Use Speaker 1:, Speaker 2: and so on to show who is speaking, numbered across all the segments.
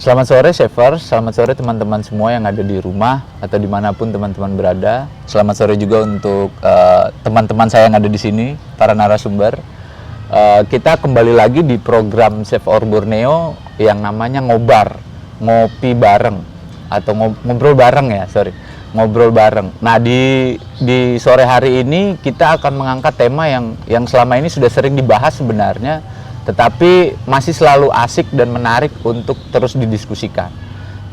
Speaker 1: Selamat sore Shepard, selamat sore teman-teman semua yang ada di rumah atau dimanapun teman-teman berada. Selamat sore juga untuk teman-teman saya yang ada di sini, para narasumber. Kita kembali lagi di program Chef Or Borneo yang namanya Ngobar, ngopi bareng atau ngobrol bareng ya, ngobrol bareng. Nah di sore hari ini kita akan mengangkat tema yang selama ini sudah sering dibahas sebenarnya, tetapi masih selalu asik dan menarik untuk terus didiskusikan.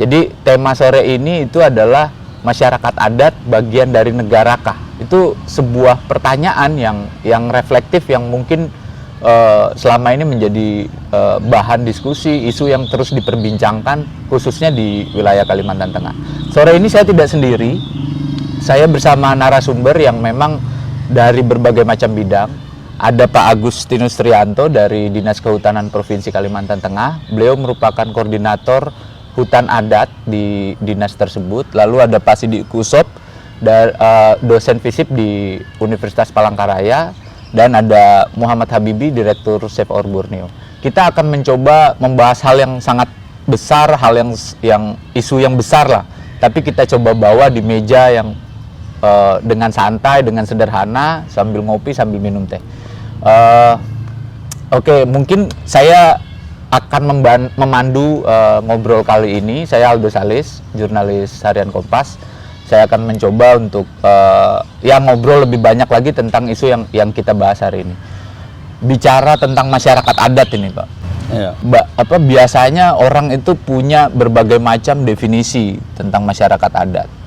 Speaker 1: Jadi tema sore ini itu adalah masyarakat adat bagian dari negarakah? Itu sebuah pertanyaan yang reflektif yang mungkin selama ini menjadi bahan diskusi, isu yang terus diperbincangkan khususnya di wilayah Kalimantan Tengah. Sore ini saya tidak sendiri, saya bersama narasumber yang memang dari berbagai macam bidang. Ada Pak Agustinus Trianto dari Dinas Kehutanan Provinsi Kalimantan Tengah. Beliau merupakan koordinator hutan adat di dinas tersebut. Lalu ada Pak Sidik Kusop, dosen FISIP di Universitas Palangkaraya. Dan ada Muhammad Habibi, Direktur Chef Or Borneo. Kita akan mencoba membahas hal yang sangat besar, hal yang isu yang besar lah. Tapi kita coba bawa di meja yang dengan santai, dengan sederhana, sambil ngopi, sambil minum teh. Oke, mungkin saya akan memandu ngobrol kali ini. Saya Aldo Salis, jurnalis harian Kompas. Saya akan mencoba untuk ngobrol lebih banyak lagi tentang isu yang kita bahas hari ini. Bicara tentang masyarakat adat ini, Pak. Ya. Biasanya orang itu punya berbagai macam definisi tentang masyarakat adat.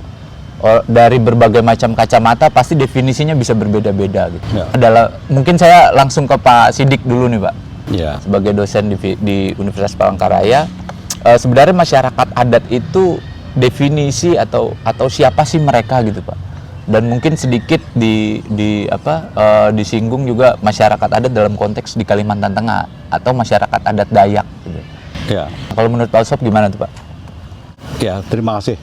Speaker 1: Dari berbagai macam kacamata pasti definisinya bisa berbeda-beda gitu. Ya. Mungkin saya langsung ke Pak Sidik dulu nih, Pak. Ya. Sebagai dosen di Universitas Palangkaraya, sebenarnya masyarakat adat itu definisi atau siapa sih mereka gitu, Pak? Dan mungkin sedikit disinggung juga masyarakat adat dalam konteks di Kalimantan Tengah atau masyarakat adat Dayak gitu. Ya. Kalau menurut Pak Sob gimana tuh, Pak?
Speaker 2: Ya, terima kasih.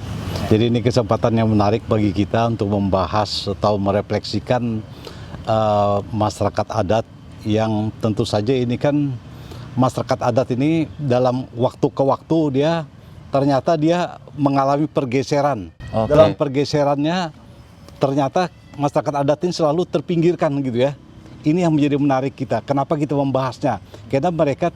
Speaker 2: Jadi ini kesempatan yang menarik bagi kita untuk membahas atau merefleksikan masyarakat adat yang tentu saja ini kan masyarakat adat ini dalam waktu ke waktu ternyata dia mengalami pergeseran. Okay. Dalam pergeserannya ternyata masyarakat adat ini selalu terpinggirkan gitu ya. Ini yang menjadi menarik kita. Kenapa kita membahasnya? Karena mereka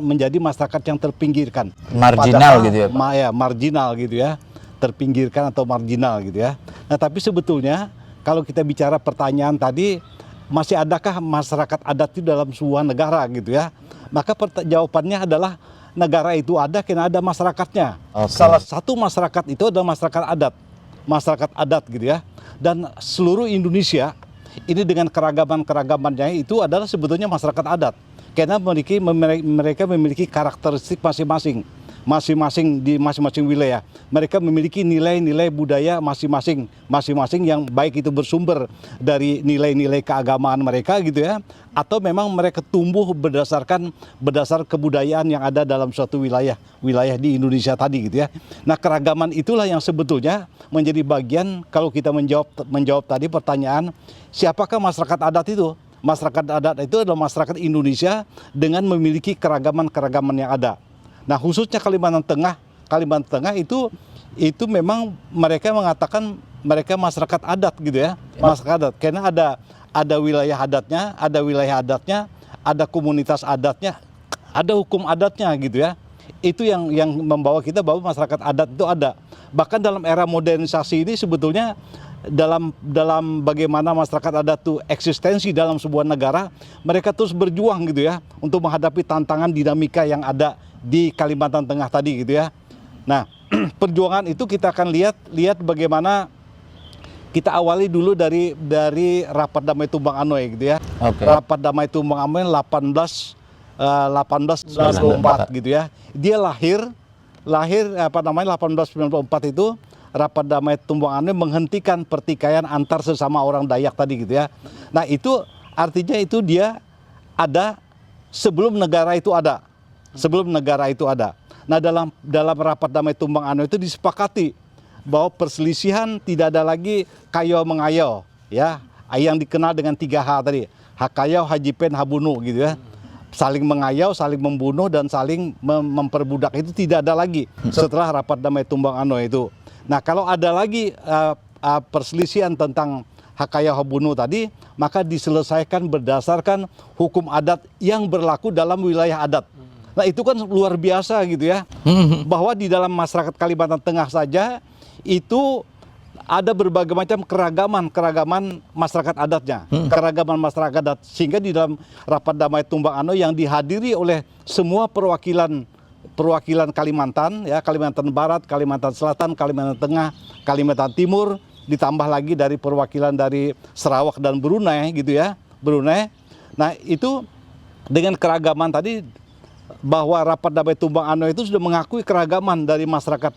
Speaker 2: menjadi masyarakat yang terpinggirkan.
Speaker 1: Marginal gitu ya, Pak?
Speaker 2: Ya, marginal gitu ya. Terpinggirkan atau marginal gitu ya. Nah, tapi sebetulnya kalau kita bicara pertanyaan tadi, masih adakah masyarakat adat itu dalam sebuah negara gitu ya? Maka jawabannya adalah negara itu ada karena ada masyarakatnya. Okay. Salah satu masyarakat itu adalah masyarakat adat gitu ya. Dan seluruh Indonesia ini dengan keragamannya itu adalah sebetulnya masyarakat adat. Karena mereka memiliki karakteristik masing-masing di masing-masing wilayah. Mereka memiliki nilai-nilai budaya masing-masing yang baik itu bersumber dari nilai-nilai keagamaan mereka gitu ya, atau memang mereka tumbuh berdasar kebudayaan yang ada dalam suatu wilayah di Indonesia tadi gitu ya. Nah, keragaman itulah yang sebetulnya menjadi bagian kalau kita menjawab tadi pertanyaan siapakah masyarakat adat itu? Masyarakat adat itu adalah masyarakat Indonesia dengan memiliki keragaman yang ada. Nah, khususnya Kalimantan Tengah itu memang mereka mengatakan mereka masyarakat adat gitu ya. Masyarakat adat karena ada wilayah adatnya, ada komunitas adatnya, ada hukum adatnya gitu ya. Itu yang membawa kita bahwa masyarakat adat itu ada. Bahkan dalam era modernisasi ini sebetulnya dalam bagaimana masyarakat adat itu eksistensi dalam sebuah negara, mereka terus berjuang gitu ya untuk menghadapi tantangan dinamika yang ada di Kalimantan Tengah tadi gitu ya. Nah, perjuangan itu kita akan lihat bagaimana kita awali dulu dari Rapat Damai Tumbang Anoy gitu ya. Okay. Rapat Damai Tumbang Anoy 1894 gitu ya. Dia lahir 1894 itu Rapat Damai Tumbang Anoy menghentikan pertikaian antar sesama orang Dayak tadi gitu ya. Nah, itu artinya itu dia ada sebelum negara itu ada. Nah, dalam Rapat Damai Tumbang Anoy itu disepakati bahwa perselisihan tidak ada lagi kayo mengayo ya, yang dikenal dengan 3H tadi, Hakayo, Hajipen, Habunu gitu ya. saling mengayau, saling membunuh, dan saling memperbudak itu tidak ada lagi setelah rapat damai Tumbang Ano itu. Nah, kalau ada lagi perselisihan tentang hakayau bunuh tadi, maka diselesaikan berdasarkan hukum adat yang berlaku dalam wilayah adat. Nah, itu kan luar biasa gitu ya, bahwa di dalam masyarakat Kalimantan Tengah saja itu ada berbagai macam keragaman masyarakat adatnya, keragaman masyarakat adat, sehingga di dalam rapat damai Tumbang Ano yang dihadiri oleh semua perwakilan Kalimantan, ya, Kalimantan Barat, Kalimantan Selatan, Kalimantan Tengah, Kalimantan Timur, ditambah lagi dari perwakilan dari Sarawak dan Brunei gitu ya, Brunei. Nah, itu dengan keragaman tadi, bahwa rapat damai Tumbang Ano itu sudah mengakui keragaman dari masyarakat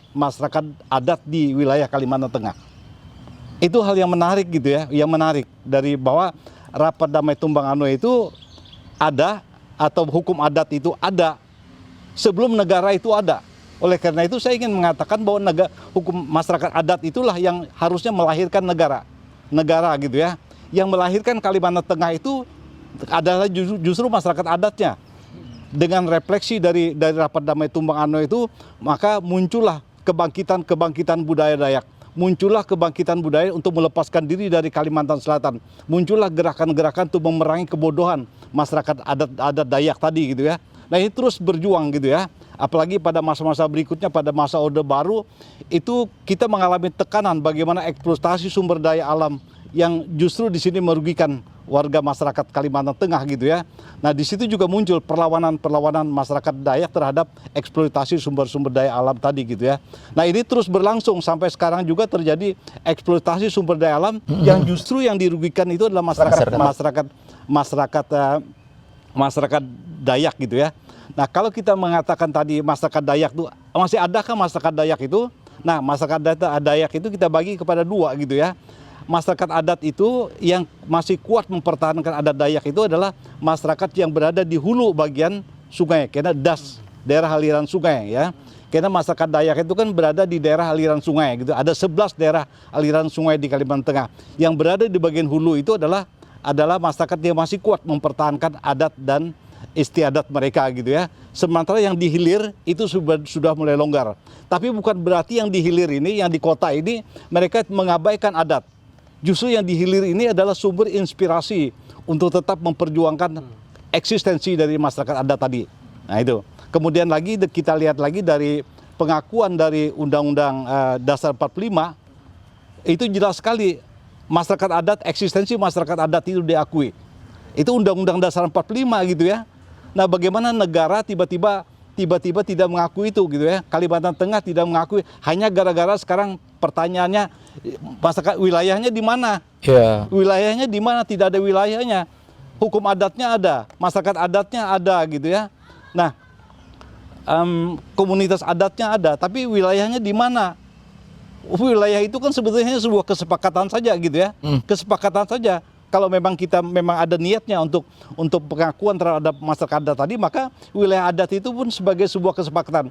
Speaker 2: adat di wilayah Kalimantan Tengah. Itu hal yang menarik gitu ya, yang menarik dari bahwa rapat damai Tumbang Ano itu ada, atau hukum adat itu ada sebelum negara itu ada. Oleh karena itu saya ingin mengatakan bahwa hukum masyarakat adat itulah yang harusnya melahirkan negara gitu ya. Yang melahirkan Kalimantan Tengah itu adalah justru masyarakat adatnya. Dengan refleksi dari rapat damai Tumbang Ano itu, maka muncullah kebangkitan budaya Dayak. Muncullah kebangkitan budaya untuk melepaskan diri dari Kalimantan Selatan. Muncullah gerakan-gerakan untuk memerangi kebodohan masyarakat adat Dayak tadi gitu ya. Nah, ini terus berjuang gitu ya. Apalagi pada masa-masa berikutnya, pada masa Orde Baru, itu kita mengalami tekanan bagaimana eksploitasi sumber daya alam yang justru di sini merugikan warga masyarakat Kalimantan Tengah gitu ya. Nah, di situ juga muncul perlawanan masyarakat Dayak terhadap eksploitasi sumber-sumber daya alam tadi gitu ya. Nah, ini terus berlangsung sampai sekarang juga terjadi eksploitasi sumber daya alam yang justru yang dirugikan itu adalah masyarakat Dayak gitu ya. Nah, kalau kita mengatakan tadi masyarakat Dayak itu masih adakah masyarakat Dayak itu? Nah, masyarakat Dayak itu kita bagi kepada dua gitu ya. Masyarakat adat itu yang masih kuat mempertahankan adat Dayak itu adalah masyarakat yang berada di hulu bagian sungai, karena das, daerah aliran sungai ya. Karena masyarakat Dayak itu kan berada di daerah aliran sungai gitu. Ada 11 daerah aliran sungai di Kalimantan Tengah. Yang berada di bagian hulu itu adalah masyarakat yang masih kuat mempertahankan adat dan istiadat mereka gitu ya. Sementara yang di hilir itu sudah mulai longgar. Tapi bukan berarti yang di hilir ini, yang di kota ini mereka mengabaikan adat. Justru yang di hilir ini adalah sumber inspirasi untuk tetap memperjuangkan eksistensi dari masyarakat adat tadi. Nah, itu. Kemudian lagi kita lihat lagi dari pengakuan dari Undang-Undang Dasar 45, itu jelas sekali masyarakat adat, eksistensi masyarakat adat itu diakui. Itu Undang-Undang Dasar 45 gitu ya. Nah, bagaimana negara tiba-tiba tidak mengakui itu gitu ya. Kalimantan Tengah tidak mengakui, hanya gara-gara sekarang pertanyaannya masyarakat wilayahnya di mana?
Speaker 1: Yeah.
Speaker 2: Wilayahnya di mana? Tidak ada wilayahnya. Hukum adatnya ada, masyarakat adatnya ada gitu ya. Nah, komunitas adatnya ada, tapi wilayahnya di mana? Wilayah itu kan sebetulnya sebuah kesepakatan saja gitu ya. Kesepakatan saja. Kalau memang kita ada niatnya untuk pengakuan terhadap masyarakat adat tadi, maka wilayah adat itu pun sebagai sebuah kesepakatan.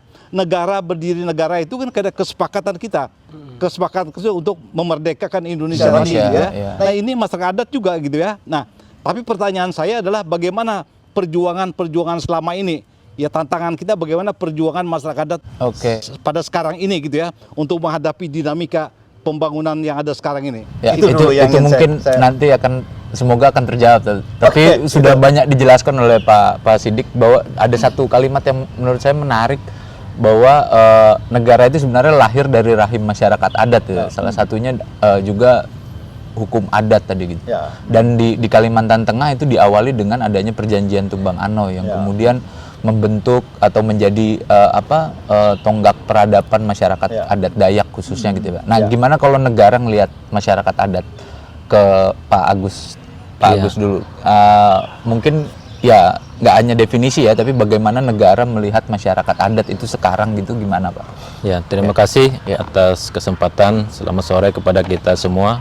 Speaker 2: Berdiri negara itu kan ada kesepakatan kita. Kesepakatan untuk memerdekakan Indonesia tadi ya. Nah, ini masyarakat adat juga gitu ya. Nah, tapi pertanyaan saya adalah bagaimana perjuangan selama ini? Ya, tantangan kita bagaimana perjuangan masyarakat adat pada sekarang ini gitu ya, untuk menghadapi dinamika pembangunan yang ada sekarang ini.
Speaker 1: Ya, itu mungkin nanti semoga akan terjawab. Tapi sudah banyak dijelaskan oleh Pak Sidik bahwa ada satu kalimat yang menurut saya menarik, bahwa negara itu sebenarnya lahir dari rahim masyarakat adat ya. Salah satunya juga hukum adat tadi gitu. Ya. Dan di Kalimantan Tengah itu diawali dengan adanya perjanjian Tumbang Ano yang kemudian membentuk atau menjadi tonggak peradaban masyarakat adat Dayak khususnya gitu ya. Nah, gimana kalau negara ngelihat masyarakat adat? Ke Pak Agus dulu. Mungkin ya nggak hanya definisi ya, tapi bagaimana negara melihat masyarakat adat itu sekarang gitu, gimana Pak?
Speaker 3: Ya, terima kasih atas kesempatan. Selamat sore kepada kita semua.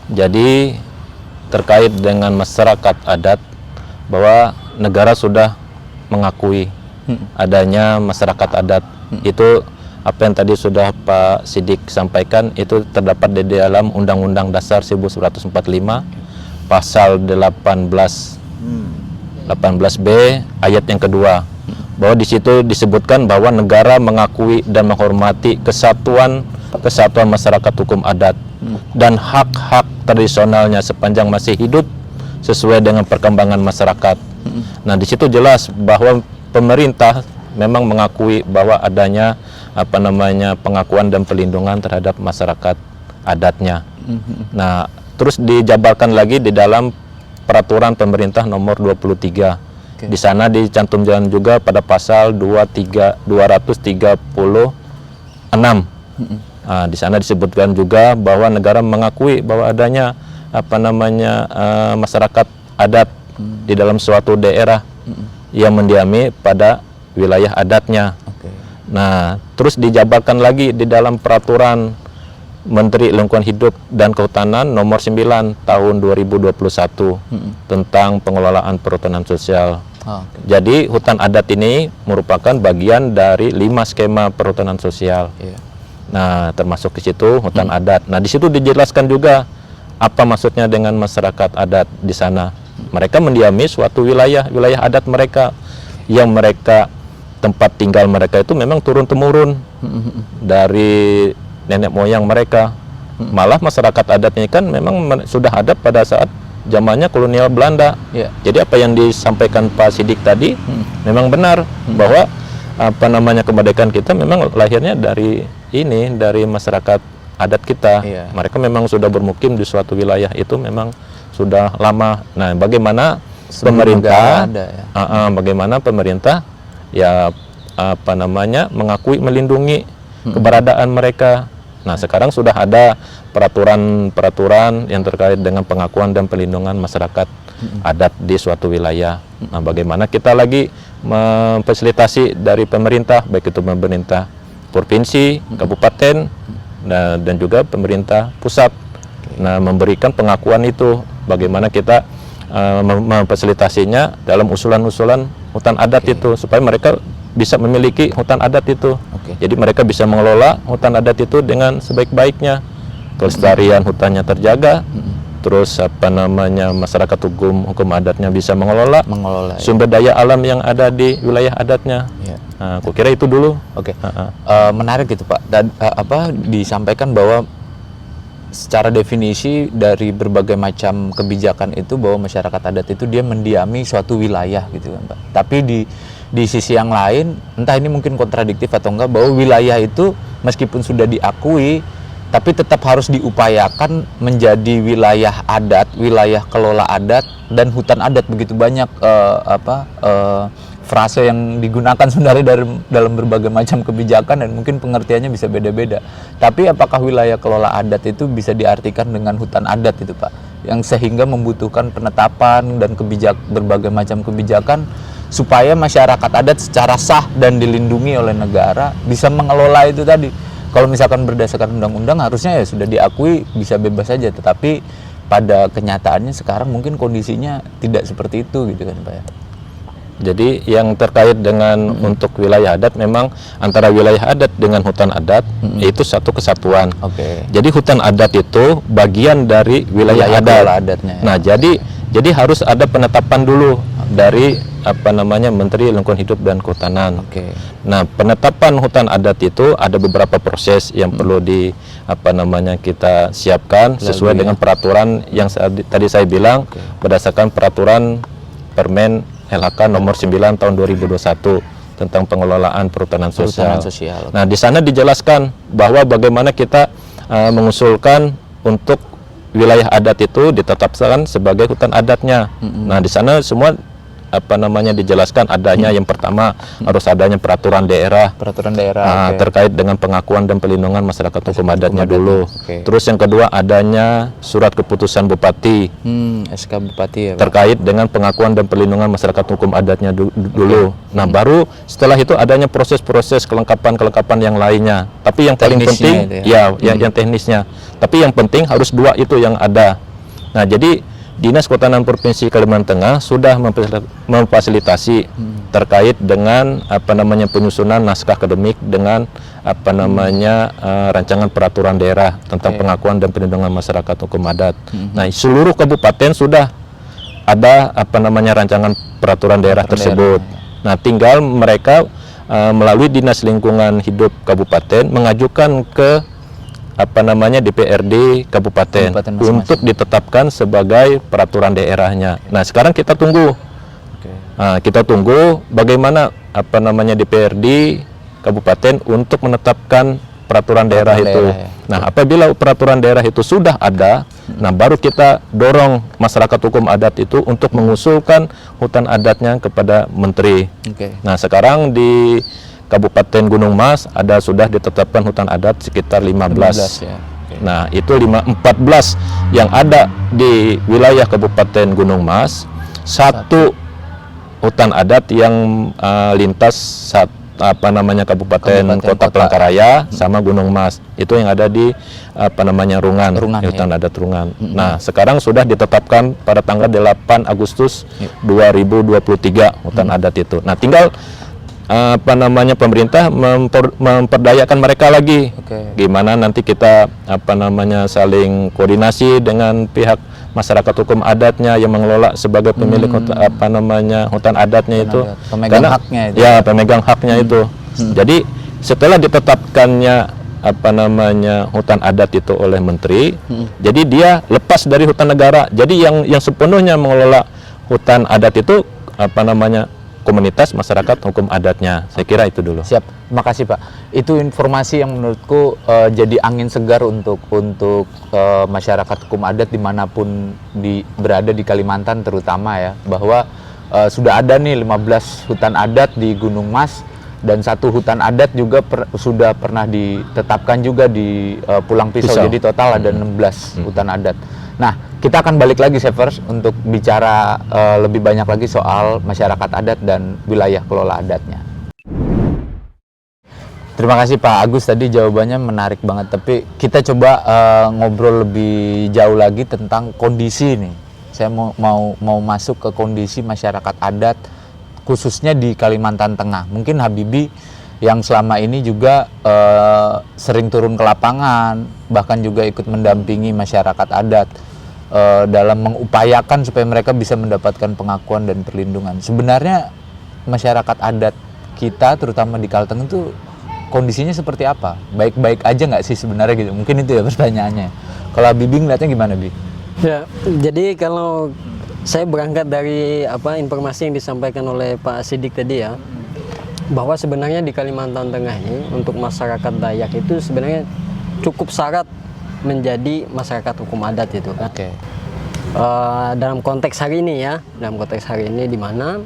Speaker 3: Jadi terkait dengan masyarakat adat, bahwa negara sudah mengakui adanya masyarakat adat. Itu apa yang tadi sudah Pak Sidik sampaikan, itu terdapat di dalam Undang-Undang Dasar 1945 pasal 18. 18B ayat yang kedua, bahwa di situ disebutkan bahwa negara mengakui dan menghormati kesatuan masyarakat hukum adat dan hak-hak tradisionalnya sepanjang masih hidup sesuai dengan perkembangan masyarakat. Nah, di situ jelas bahwa pemerintah memang mengakui bahwa adanya pengakuan dan pelindungan terhadap masyarakat adatnya. Nah, terus dijabarkan lagi di dalam peraturan pemerintah nomor 23. Di sana dicantumkan juga pada pasal 236. Nah, di sana disebutkan juga bahwa negara mengakui bahwa adanya masyarakat adat di dalam suatu daerah yang mendiami pada wilayah adatnya. Nah, terus dijabarkan lagi di dalam peraturan Menteri Lingkungan Hidup dan Kehutanan nomor 9 tahun 2021 tentang pengelolaan perhutanan sosial. Jadi hutan adat ini merupakan bagian dari 5 skema perhutanan sosial. Nah, termasuk di situ hutan adat. Nah, di situ dijelaskan juga apa maksudnya dengan masyarakat adat di sana. Mereka mendiami suatu wilayah adat mereka yang mereka tempat tinggal mereka itu memang turun-temurun dari nenek moyang mereka. Malah masyarakat adat ini kan memang sudah ada pada saat zamannya kolonial Belanda. Jadi apa yang disampaikan Pak Sidik tadi memang benar, bahwa kemerdekaan kita memang lahirnya dari masyarakat adat kita. Mereka memang sudah bermukim di suatu wilayah itu memang sudah lama. Nah, bagaimana pemerintah bagaimana pemerintah mengakui, melindungi keberadaan mereka. Nah, sekarang sudah ada peraturan yang terkait dengan pengakuan dan pelindungan masyarakat adat di suatu wilayah. Nah, bagaimana kita lagi memfasilitasi dari pemerintah, baik itu pemerintah provinsi, kabupaten, dan juga pemerintah pusat. Nah, memberikan pengakuan itu, bagaimana kita memfasilitasinya dalam usulan-usulan hutan adat itu, supaya mereka bisa memiliki hutan adat itu. Jadi mereka bisa mengelola hutan adat itu dengan sebaik-baiknya. Kelestarian hutannya terjaga. Terus masyarakat hukum adatnya bisa mengelola sumber daya alam yang ada di wilayah adatnya. Nah, aku kira itu dulu.
Speaker 1: Menarik gitu Pak. Dan disampaikan bahwa secara definisi dari berbagai macam kebijakan itu bahwa masyarakat adat itu dia mendiami suatu wilayah gitu kan Pak. Tapi di sisi yang lain, entah ini mungkin kontradiktif atau enggak, bahwa wilayah itu meskipun sudah diakui, tapi tetap harus diupayakan menjadi wilayah adat, wilayah kelola adat, dan hutan adat. Begitu banyak frase yang digunakan sebenarnya dalam berbagai macam kebijakan, dan mungkin pengertiannya bisa beda-beda. Tapi apakah wilayah kelola adat itu bisa diartikan dengan hutan adat itu Pak? Yang sehingga membutuhkan penetapan dan berbagai macam kebijakan supaya masyarakat adat secara sah dan dilindungi oleh negara bisa mengelola itu tadi. Kalau misalkan berdasarkan undang-undang harusnya ya sudah diakui, bisa bebas saja, tetapi pada kenyataannya sekarang mungkin kondisinya tidak seperti itu gitu kan Pak ya.
Speaker 3: Jadi yang terkait dengan untuk wilayah adat, memang antara wilayah adat dengan hutan adat itu satu kesatuan. Jadi hutan adat itu bagian dari wilayah adat. Nah, jadi harus ada penetapan dulu dari Menteri Lingkungan Hidup dan Kehutanan. Nah, penetapan hutan adat itu ada beberapa proses yang perlu kita siapkan sesuai dengan peraturan yang tadi saya bilang, berdasarkan peraturan Permen LHK nomor 9 tahun 2021 tentang pengelolaan perhutanan sosial. Nah, di sana dijelaskan bahwa bagaimana kita mengusulkan untuk wilayah adat itu ditetapkan sebagai hutan adatnya. Nah, di sana semua dijelaskan adanya yang pertama harus adanya peraturan daerah terkait dengan pengakuan dan pelindungan masyarakat hukum adatnya dulu. Terus yang kedua adanya surat keputusan bupati,
Speaker 1: SK Bupati ya Pak,
Speaker 3: terkait dengan pengakuan dan pelindungan masyarakat hukum adatnya dulu. Nah, baru setelah itu adanya proses-proses kelengkapan yang lainnya. Tapi yang paling penting yang teknisnya. Tapi yang penting harus dua itu yang ada. Nah, jadi Dinas Kehutanan Provinsi Kalimantan Tengah sudah memfasilitasi terkait dengan penyusunan naskah akademik dengan rancangan peraturan daerah tentang pengakuan dan perlindungan masyarakat hukum adat. Nah, seluruh kabupaten sudah ada apa namanya rancangan peraturan daerah tersebut. Nah, tinggal mereka melalui Dinas Lingkungan Hidup Kabupaten mengajukan ke apa namanya DPRD Kabupaten
Speaker 1: masing-masing
Speaker 3: untuk ditetapkan sebagai peraturan daerahnya. Nah, sekarang kita tunggu. Nah, kita tunggu bagaimana apa namanya DPRD Kabupaten untuk menetapkan peraturan daerah itu.
Speaker 1: Ya.
Speaker 3: Nah, apabila peraturan daerah itu sudah ada, nah baru kita dorong masyarakat hukum adat itu untuk mengusulkan hutan adatnya kepada menteri. Nah, sekarang di Kabupaten Gunung Mas sudah ditetapkan hutan adat sekitar 15.
Speaker 1: Ya.
Speaker 3: Nah, itu 14 yang ada di wilayah Kabupaten Gunung Mas, satu hutan adat yang lintas apa namanya Kabupaten Kota Palangkaraya sama Gunung Mas. Itu yang ada di apa namanya Rungan hutan adat Rungan. Nah, sekarang sudah ditetapkan pada tanggal 8 Agustus 2023 hutan adat itu. Nah, tinggal apa namanya pemerintah memperdayakan mereka lagi. Gimana nanti kita apa namanya saling koordinasi dengan pihak masyarakat hukum adatnya yang mengelola sebagai pemilik apa namanya hutan adatnya itu,
Speaker 1: pemegang haknya itu.
Speaker 3: Ya, pemegang haknya itu. Jadi setelah ditetapkannya apa namanya hutan adat itu oleh menteri, jadi dia lepas dari hutan negara. Jadi yang sepenuhnya mengelola hutan adat itu apa namanya komunitas masyarakat hukum adatnya. Saya kira itu dulu.
Speaker 1: Siap, makasih Pak. Itu informasi yang menurutku jadi angin segar untuk masyarakat hukum adat dimanapun berada di Kalimantan terutama ya, bahwa sudah ada nih 15 hutan adat di Gunung Mas dan satu hutan adat juga sudah pernah ditetapkan juga di Pulang Pisau. Jadi total ada 16 hutan adat. Nah, kita akan balik lagi Severs untuk bicara lebih banyak lagi soal masyarakat adat dan wilayah kelola adatnya. Terima kasih Pak Agus, tadi jawabannya menarik banget. Tapi kita coba ngobrol lebih jauh lagi tentang kondisi nih. Saya mau masuk ke kondisi masyarakat adat khususnya di Kalimantan Tengah. Mungkin Habibie yang selama ini juga sering turun ke lapangan, bahkan juga ikut mendampingi masyarakat adat dalam mengupayakan supaya mereka bisa mendapatkan pengakuan dan perlindungan. Sebenarnya masyarakat adat kita, terutama di Kalteng itu kondisinya seperti apa? Baik-baik aja nggak sih sebenarnya gitu? Mungkin itu ya pertanyaannya. Kalau Habibie ngeliatnya gimana, Bi?
Speaker 4: Ya, jadi kalau saya berangkat dari informasi yang disampaikan oleh Pak Sidik tadi ya, bahwa sebenarnya di Kalimantan Tengah ini untuk masyarakat Dayak itu sebenarnya cukup syarat menjadi masyarakat hukum adat itu kan. Dalam konteks hari ini ya, di mana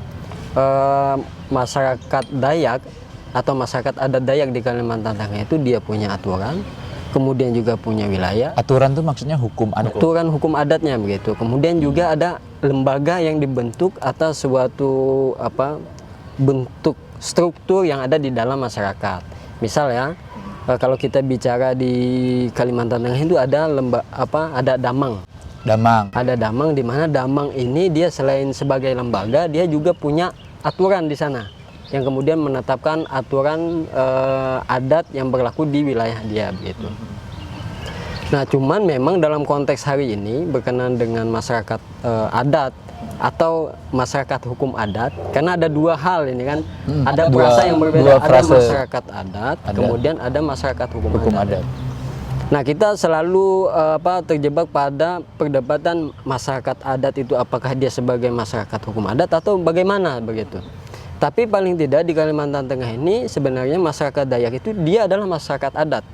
Speaker 4: masyarakat Dayak atau masyarakat adat Dayak di Kalimantan Tengah itu dia punya aturan, kemudian juga punya wilayah.
Speaker 1: Aturan itu maksudnya hukum adat.
Speaker 4: Aturan hukum adatnya begitu. Kemudian juga ada lembaga yang dibentuk atas suatu bentuk struktur yang ada di dalam masyarakat. Misal ya, kalau kita bicara di Kalimantan Tengah itu ada ada Damang. Ada Damang, di mana Damang ini dia selain sebagai lembaga, dia juga punya aturan di sana yang kemudian menetapkan aturan adat yang berlaku di wilayah dia begitu. Nah, cuman memang dalam konteks hari ini berkenaan dengan masyarakat adat atau masyarakat hukum adat, karena ada dua hal ini kan, ada frasa yang berbeda, ada masyarakat adat, kemudian ada masyarakat hukum adat. Nah, kita selalu terjebak pada perdebatan masyarakat adat itu apakah dia sebagai masyarakat hukum adat atau bagaimana begitu. Tapi paling tidak di Kalimantan Tengah ini sebenarnya masyarakat Dayak itu dia adalah masyarakat adat.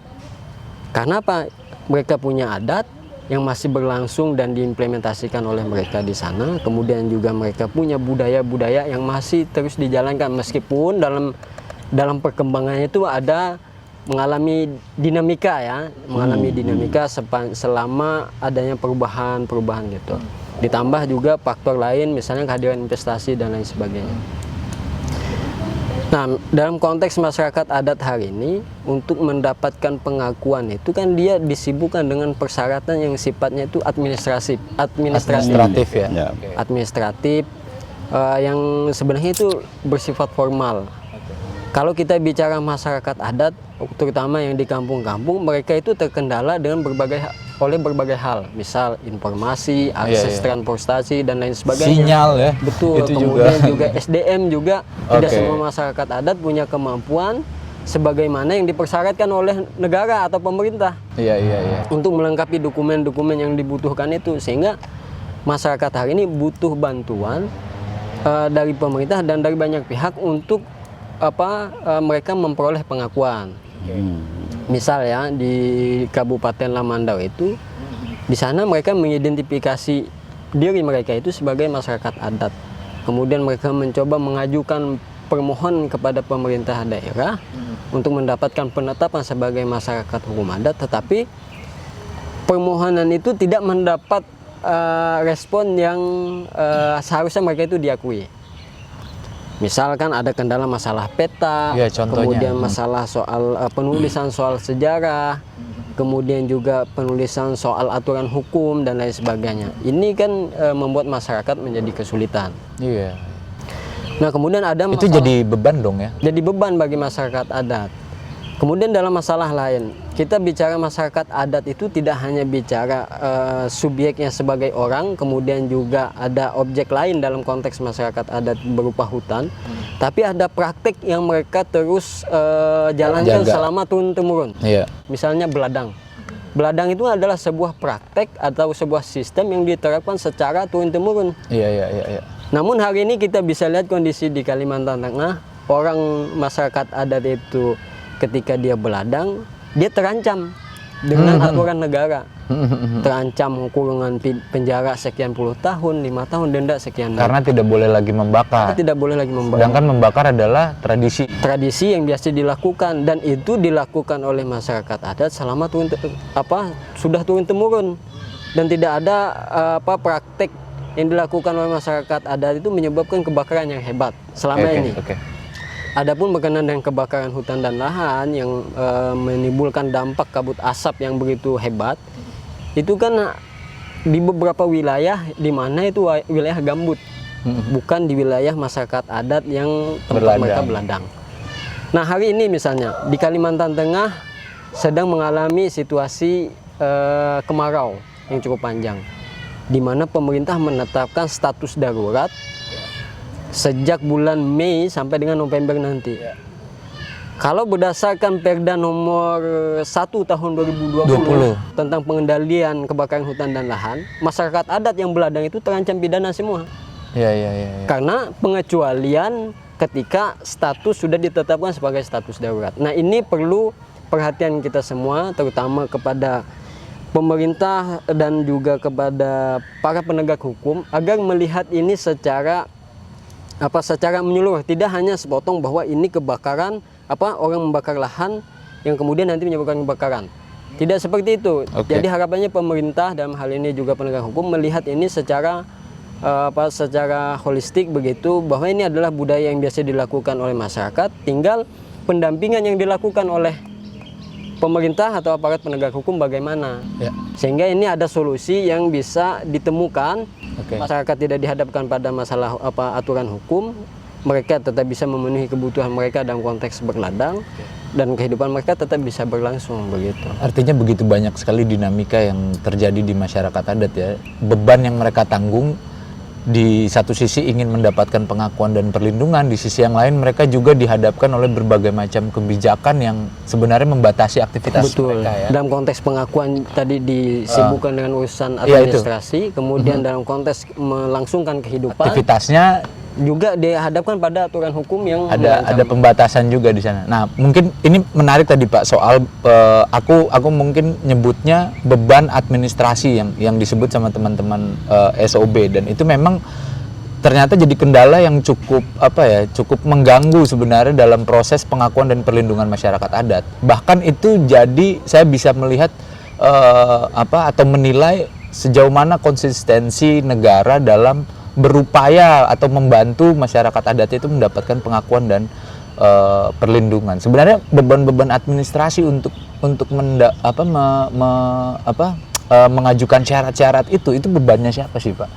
Speaker 4: Karena apa? Mereka punya adat yang masih berlangsung dan diimplementasikan oleh mereka di sana. Kemudian juga mereka punya budaya-budaya yang masih terus dijalankan meskipun dalam perkembangannya itu ada mengalami dinamika ya, selama adanya perubahan gitu. Ditambah juga faktor lain misalnya kehadiran investasi dan lain sebagainya. Nah, dalam konteks masyarakat adat hari ini untuk mendapatkan pengakuan itu kan dia disibukkan dengan persyaratan yang sifatnya itu administratif ya. Administratif yang sebenarnya itu bersifat formal. Kalau kita bicara masyarakat adat, terutama yang di kampung-kampung, mereka itu terkendala dengan berbagai oleh berbagai hal, misal informasi, akses transportasi dan lain sebagainya.
Speaker 1: Sinyal ya.
Speaker 4: Betul.
Speaker 1: Itu
Speaker 4: Kemudian juga SDM juga tidak
Speaker 1: Oke.
Speaker 4: semua masyarakat adat punya kemampuan sebagaimana yang dipersyaratkan oleh negara atau pemerintah
Speaker 1: Iya, iya, iya.
Speaker 4: untuk melengkapi dokumen-dokumen yang dibutuhkan itu, sehingga masyarakat hari ini butuh bantuan dari pemerintah dan dari banyak pihak untuk mereka memperoleh pengakuan. Misal ya di Kabupaten Lamandau itu, di sana mereka mengidentifikasi diri mereka itu sebagai masyarakat adat. Kemudian mereka mencoba mengajukan permohonan kepada pemerintah daerah untuk mendapatkan penetapan sebagai masyarakat hukum adat, tetapi permohonan itu tidak mendapat respon yang seharusnya mereka itu diakui. Misalkan ada kendala masalah peta,
Speaker 1: Ya, contohnya.
Speaker 4: kemudian masalah soal penulisan soal sejarah, kemudian juga penulisan soal aturan hukum dan lain sebagainya. Ini kan membuat masyarakat menjadi kesulitan.
Speaker 1: Iya.
Speaker 4: Nah, kemudian ada
Speaker 1: Itu
Speaker 4: masalah,
Speaker 1: jadi beban dong ya.
Speaker 4: jadi beban bagi masyarakat adat. Kemudian dalam masalah lain, kita bicara masyarakat adat itu tidak hanya bicara subjeknya sebagai orang, kemudian juga ada objek lain dalam konteks masyarakat adat berupa hutan, tapi ada praktik yang mereka terus jalankan
Speaker 1: Jaga.
Speaker 4: selama turun-temurun.
Speaker 1: Iya.
Speaker 4: Misalnya beladang. Beladang itu adalah sebuah praktek atau sebuah sistem yang diterapkan secara turun-temurun.
Speaker 1: Iya, iya, iya, iya.
Speaker 4: Namun hari ini kita bisa lihat kondisi di Kalimantan Tengah, orang masyarakat adat itu ketika dia beladang, dia terancam dengan aturan negara. Terancam kurungan penjara sekian puluh tahun, 5 tahun, denda sekian.
Speaker 1: Karena tidak boleh lagi membakar.
Speaker 4: Tidak boleh lagi membakar.
Speaker 1: Sedangkan membakar adalah tradisi.
Speaker 4: Tradisi yang biasa dilakukan, dan itu dilakukan oleh masyarakat adat selama sudah turun temurun, dan tidak ada praktek yang dilakukan oleh masyarakat adat itu menyebabkan kebakaran yang hebat selama ini.
Speaker 1: Oke.
Speaker 4: Adapun berkenaan dengan kebakaran hutan dan lahan yang menimbulkan dampak kabut asap yang begitu hebat, itu kan di beberapa wilayah di mana itu wilayah gambut, bukan di wilayah masyarakat adat yang tempat mereka beladang. Nah, hari ini misalnya di Kalimantan Tengah sedang mengalami situasi kemarau yang cukup panjang, di mana pemerintah menetapkan status darurat sejak bulan Mei sampai dengan November nanti. Kalau berdasarkan Perda nomor 1 tahun 2020 tentang pengendalian kebakaran hutan dan lahan, masyarakat adat yang beladang itu terancam pidana semua.
Speaker 1: Iya, iya, iya.
Speaker 4: Karena pengecualian ketika status sudah ditetapkan sebagai status darurat. Nah, ini perlu perhatian kita semua, terutama kepada pemerintah dan juga kepada para penegak hukum, agar melihat ini secara menyeluruh, tidak hanya sepotong bahwa ini kebakaran orang membakar lahan yang kemudian nanti menyebabkan kebakaran. Tidak seperti itu.
Speaker 1: Oke.
Speaker 4: Jadi harapannya pemerintah dalam hal ini juga penegak hukum melihat ini secara holistik begitu, bahwa ini adalah budaya yang biasa dilakukan oleh masyarakat, tinggal pendampingan yang dilakukan oleh pemerintah atau aparat penegak hukum bagaimana.
Speaker 1: Ya.
Speaker 4: Sehingga ini ada solusi yang bisa ditemukan.
Speaker 1: Oke.
Speaker 4: Masyarakat tidak dihadapkan pada masalah aturan hukum, mereka tetap bisa memenuhi kebutuhan mereka dalam konteks berladang, dan kehidupan mereka tetap bisa berlangsung begitu.
Speaker 1: Artinya begitu banyak sekali dinamika yang terjadi di masyarakat adat ya. Beban yang mereka tanggung, di satu sisi ingin mendapatkan pengakuan dan perlindungan, di sisi yang lain mereka juga dihadapkan oleh berbagai macam kebijakan yang sebenarnya membatasi aktivitas
Speaker 4: Betul.
Speaker 1: mereka ya.
Speaker 4: Dalam konteks pengakuan tadi disibukkan dengan urusan
Speaker 1: Iya, itu.
Speaker 4: administrasi, kemudian dalam konteks melangsungkan kehidupan
Speaker 1: Aktivitasnya
Speaker 4: juga dihadapkan pada aturan hukum yang
Speaker 1: ada pembatasan juga di sana. Nah, mungkin ini menarik tadi Pak soal aku mungkin nyebutnya beban administrasi yang disebut sama teman-teman SOB, dan itu memang ternyata jadi kendala yang cukup mengganggu sebenarnya dalam proses pengakuan dan perlindungan masyarakat adat. Bahkan itu jadi saya bisa melihat atau menilai sejauh mana konsistensi negara dalam berupaya atau membantu masyarakat adat itu mendapatkan pengakuan dan perlindungan. Sebenarnya beban-beban administrasi untuk mengajukan syarat-syarat itu bebannya siapa sih Pak?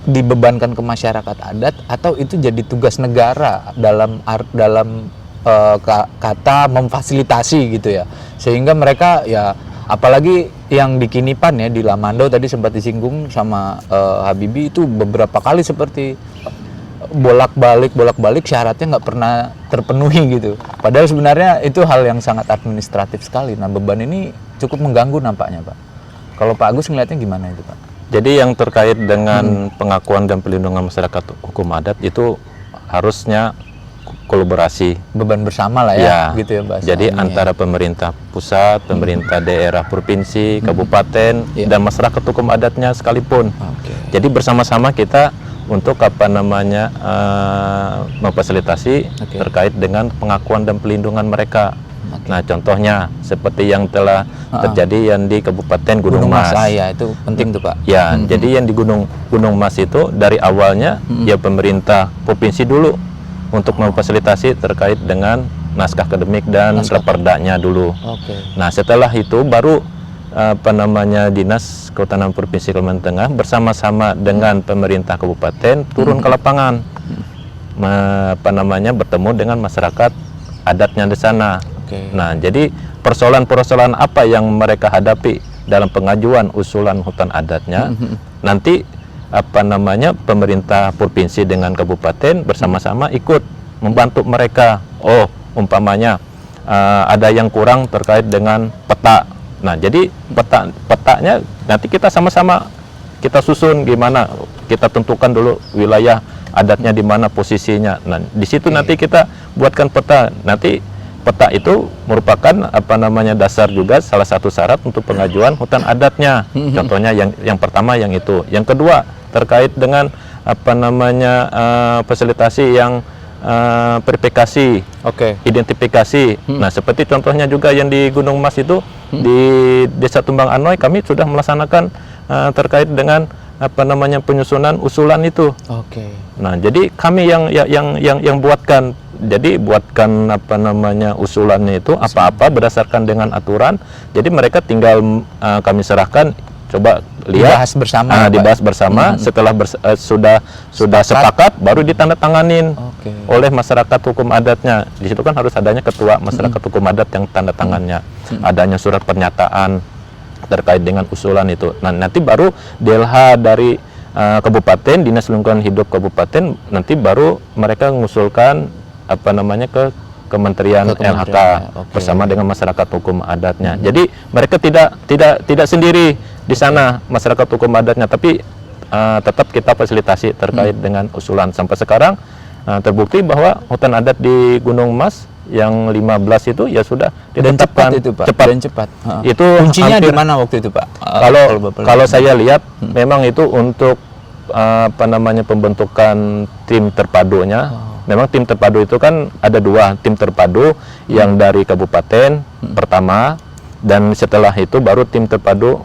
Speaker 1: Dibebankan ke masyarakat adat atau itu jadi tugas negara dalam kata memfasilitasi gitu ya, sehingga mereka ya Apalagi yang di Kinipan ya, di Lamando tadi sempat disinggung sama Habibie, itu beberapa kali seperti bolak-balik syaratnya nggak pernah terpenuhi gitu. Padahal sebenarnya itu hal yang sangat administratif sekali. Nah, beban ini cukup mengganggu nampaknya, Pak. Kalau Pak Agus ngelihatnya gimana itu, Pak?
Speaker 3: Jadi yang terkait dengan pengakuan dan pelindungan masyarakat hukum adat itu harusnya kolaborasi.
Speaker 1: Beban bersama lah ya, gitu ya bahasa.
Speaker 3: Jadi antara pemerintah pusat, pemerintah daerah, provinsi, kabupaten, dan masyarakat hukum adatnya sekalipun. Jadi bersama-sama kita untuk memfasilitasi terkait dengan pengakuan dan pelindungan mereka. Nah, contohnya seperti yang telah terjadi yang di Kabupaten Gunung Mas.
Speaker 1: Ya, itu penting tuh, Pak.
Speaker 3: Ya, jadi yang di Gunung Mas itu dari awalnya ya pemerintah provinsi dulu untuk memfasilitasi terkait dengan naskah akademik dan rapordanya dulu. Nah, setelah itu baru Dinas Kehutanan Provinsi Kalimantan Tengah bersama-sama dengan pemerintah kabupaten turun ke lapangan, bertemu dengan masyarakat adatnya di sana. Nah, jadi persoalan-persoalan apa yang mereka hadapi dalam pengajuan usulan hutan adatnya, nanti pemerintah provinsi dengan kabupaten bersama-sama ikut membantu mereka. Oh, umpamanya ada yang kurang terkait dengan peta. Nah, jadi petanya nanti kita sama-sama kita susun gimana, kita tentukan dulu wilayah adatnya di mana posisinya. Nah, di situ nanti kita buatkan peta. Nanti peta itu merupakan dasar juga salah satu syarat untuk pengajuan hutan adatnya. Contohnya yang pertama yang itu. Yang kedua terkait dengan fasilitasi yang verifikasi, identifikasi. Nah, seperti contohnya juga yang di Gunung Mas itu di Desa Tumbang Anoy kami sudah melaksanakan terkait dengan penyusunan usulan itu. Nah, jadi kami yang buatkan. Jadi buatkan usulannya itu apa-apa berdasarkan dengan aturan. Jadi mereka tinggal kami serahkan, coba lihat, dibahas bersama. Setelah sudah sepakat, baru ditandatanganin oleh masyarakat hukum adatnya. Di situ kan harus adanya ketua masyarakat hukum adat yang tanda tangannya, adanya surat pernyataan terkait dengan usulan itu. Nah, nanti baru DLH dari kabupaten, Dinas Lingkungan Hidup kabupaten, nanti baru mereka mengusulkan ke Kementerian LHK bersama dengan masyarakat hukum adatnya. Jadi mereka tidak sendiri di sana masyarakat hukum adatnya, tapi tetap kita fasilitasi terkait dengan usulan. Sampai sekarang terbukti bahwa hutan adat di Gunung Mas yang 15 itu ya sudah ditetapkan.
Speaker 1: Dan cepat itu, Pak. Cepat.
Speaker 3: Itu
Speaker 1: kuncinya di mana waktu itu, Pak?
Speaker 3: Kalau saya lihat memang itu untuk pembentukan tim terpadunya. Memang tim terpadu itu kan ada dua, tim terpadu yang dari kabupaten pertama, dan setelah itu baru tim terpadu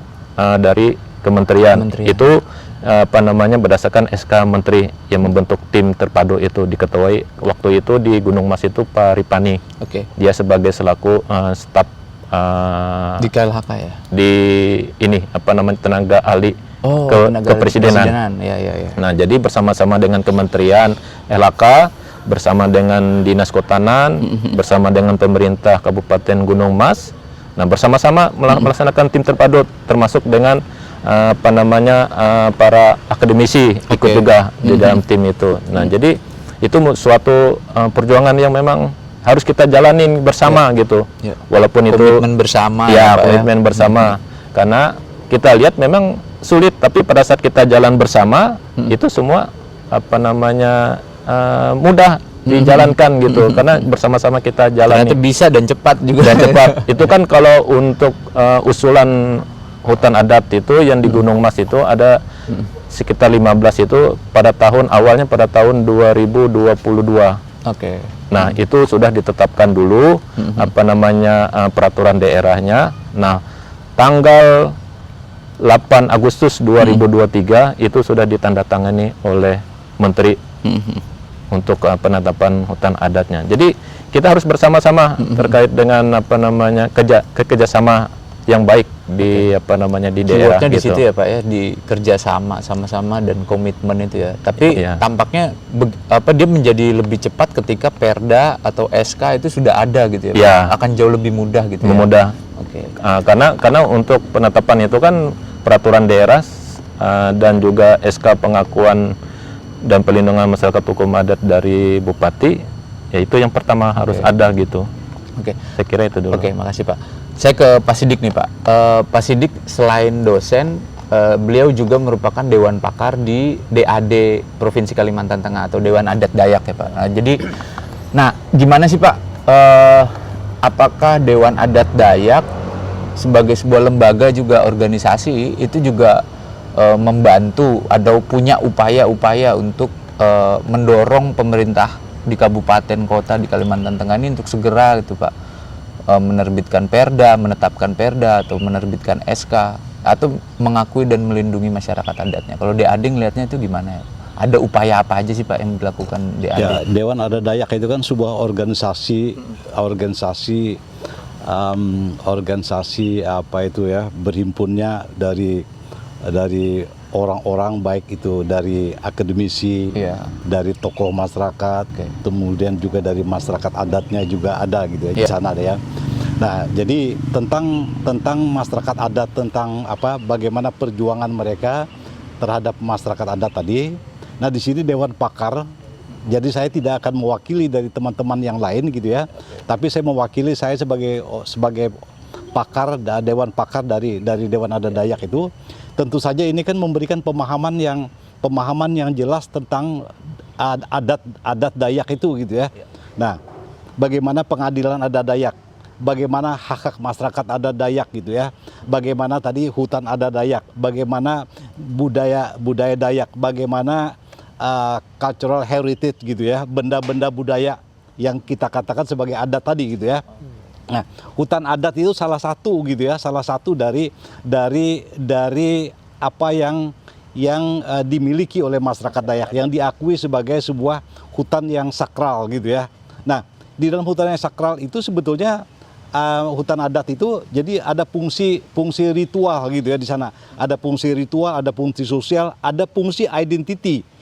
Speaker 3: dari kementerian. Itu berdasarkan SK Menteri yang membentuk tim terpadu itu, diketuai waktu itu di Gunung Mas itu Pak Ripani. Dia sebagai selaku staf
Speaker 1: di KLHK ya.
Speaker 3: Di tenaga ahli kepresidenan. Nah, jadi bersama-sama dengan Kementerian LHK, bersama dengan Dinas Kehutanan, bersama dengan pemerintah Kabupaten Gunung Mas. Nah, bersama-sama melaksanakan tim terpadu, termasuk dengan para akademisi ikut juga di dalam tim itu. Nah, jadi itu suatu perjuangan yang memang harus kita jalanin bersama gitu. Walaupun
Speaker 1: komitmen bersama.
Speaker 3: Komitmen bersama. Karena kita lihat memang sulit, tapi pada saat kita jalan bersama itu semua mudah dijalankan gitu, karena bersama-sama kita jalan.
Speaker 1: Ternyata bisa dan cepat juga.
Speaker 3: Dan cepat. Itu kan kalau untuk usulan hutan adat itu yang di Gunung Mas itu ada sekitar 15 itu awalnya pada tahun 2022. Nah, itu sudah ditetapkan dulu peraturan daerahnya. Nah, tanggal 8 Agustus 2023 itu sudah ditandatangani oleh Menteri untuk penetapan hutan adatnya. Jadi kita harus bersama-sama terkait dengan kerjasama yang baik di apa namanya di daerah
Speaker 1: Keywordnya di
Speaker 3: gitu.
Speaker 1: situ ya Pak ya, di kerjasama sama-sama dan komitmen itu ya. Tapi
Speaker 3: Iya.
Speaker 1: tampaknya dia menjadi lebih cepat ketika Perda atau SK itu sudah ada gitu ya, Pak?
Speaker 3: Iya.
Speaker 1: Akan jauh lebih mudah gitu ya.
Speaker 3: Memudah.
Speaker 1: Oke.
Speaker 3: Karena untuk penetapan itu kan peraturan daerah dan juga SK pengakuan dan pelindungan masyarakat hukum adat dari Bupati, ya itu yang pertama harus ada gitu.
Speaker 1: Oke.
Speaker 3: Saya kira itu dulu.
Speaker 1: Oke, makasih Pak. Saya ke Pak Sidik nih Pak. Pak Sidik selain dosen, beliau juga merupakan Dewan Pakar di DAD Provinsi Kalimantan Tengah atau Dewan Adat Dayak ya Pak. Nah gimana sih Pak? Apakah Dewan Adat Dayak sebagai sebuah lembaga juga organisasi itu juga membantu atau punya upaya-upaya untuk mendorong pemerintah di kabupaten kota di Kalimantan Tengah ini untuk segera gitu Pak menerbitkan perda, menetapkan perda atau menerbitkan SK atau mengakui dan melindungi masyarakat adatnya. Kalau DAD ngelihatnya itu gimana ya? Ada upaya apa aja sih Pak yang dilakukan DAD?
Speaker 2: Ya, Dewan Adat Dayak itu kan sebuah organisasi apa itu ya, berhimpunnya dari orang-orang baik itu dari akademisi,
Speaker 1: Iya.
Speaker 2: dari tokoh masyarakat, kemudian juga dari masyarakat adatnya juga ada gitu ya di sana ada ya. Nah, jadi tentang masyarakat adat, tentang bagaimana perjuangan mereka terhadap masyarakat adat tadi. Nah, di sini Dewan Pakar. Jadi saya tidak akan mewakili dari teman-teman yang lain gitu ya. Tapi saya mewakili saya sebagai pakar, Dewan Pakar dari Dewan Adat Dayak itu. Tentu saja ini kan memberikan pemahaman yang jelas tentang adat Dayak itu gitu ya. Nah, bagaimana pengadilan adat Dayak, bagaimana hak-hak masyarakat adat Dayak gitu ya, bagaimana tadi hutan adat Dayak, bagaimana budaya Dayak, bagaimana cultural heritage gitu ya, benda-benda budaya yang kita katakan sebagai adat tadi gitu ya. Nah, hutan adat itu salah satu gitu ya, salah satu dari apa yang dimiliki oleh masyarakat Dayak, yang diakui sebagai sebuah hutan yang sakral gitu ya. Nah, di dalam hutan yang sakral itu sebetulnya hutan adat itu jadi ada fungsi ritual gitu ya di sana. Ada fungsi ritual, ada fungsi sosial, ada fungsi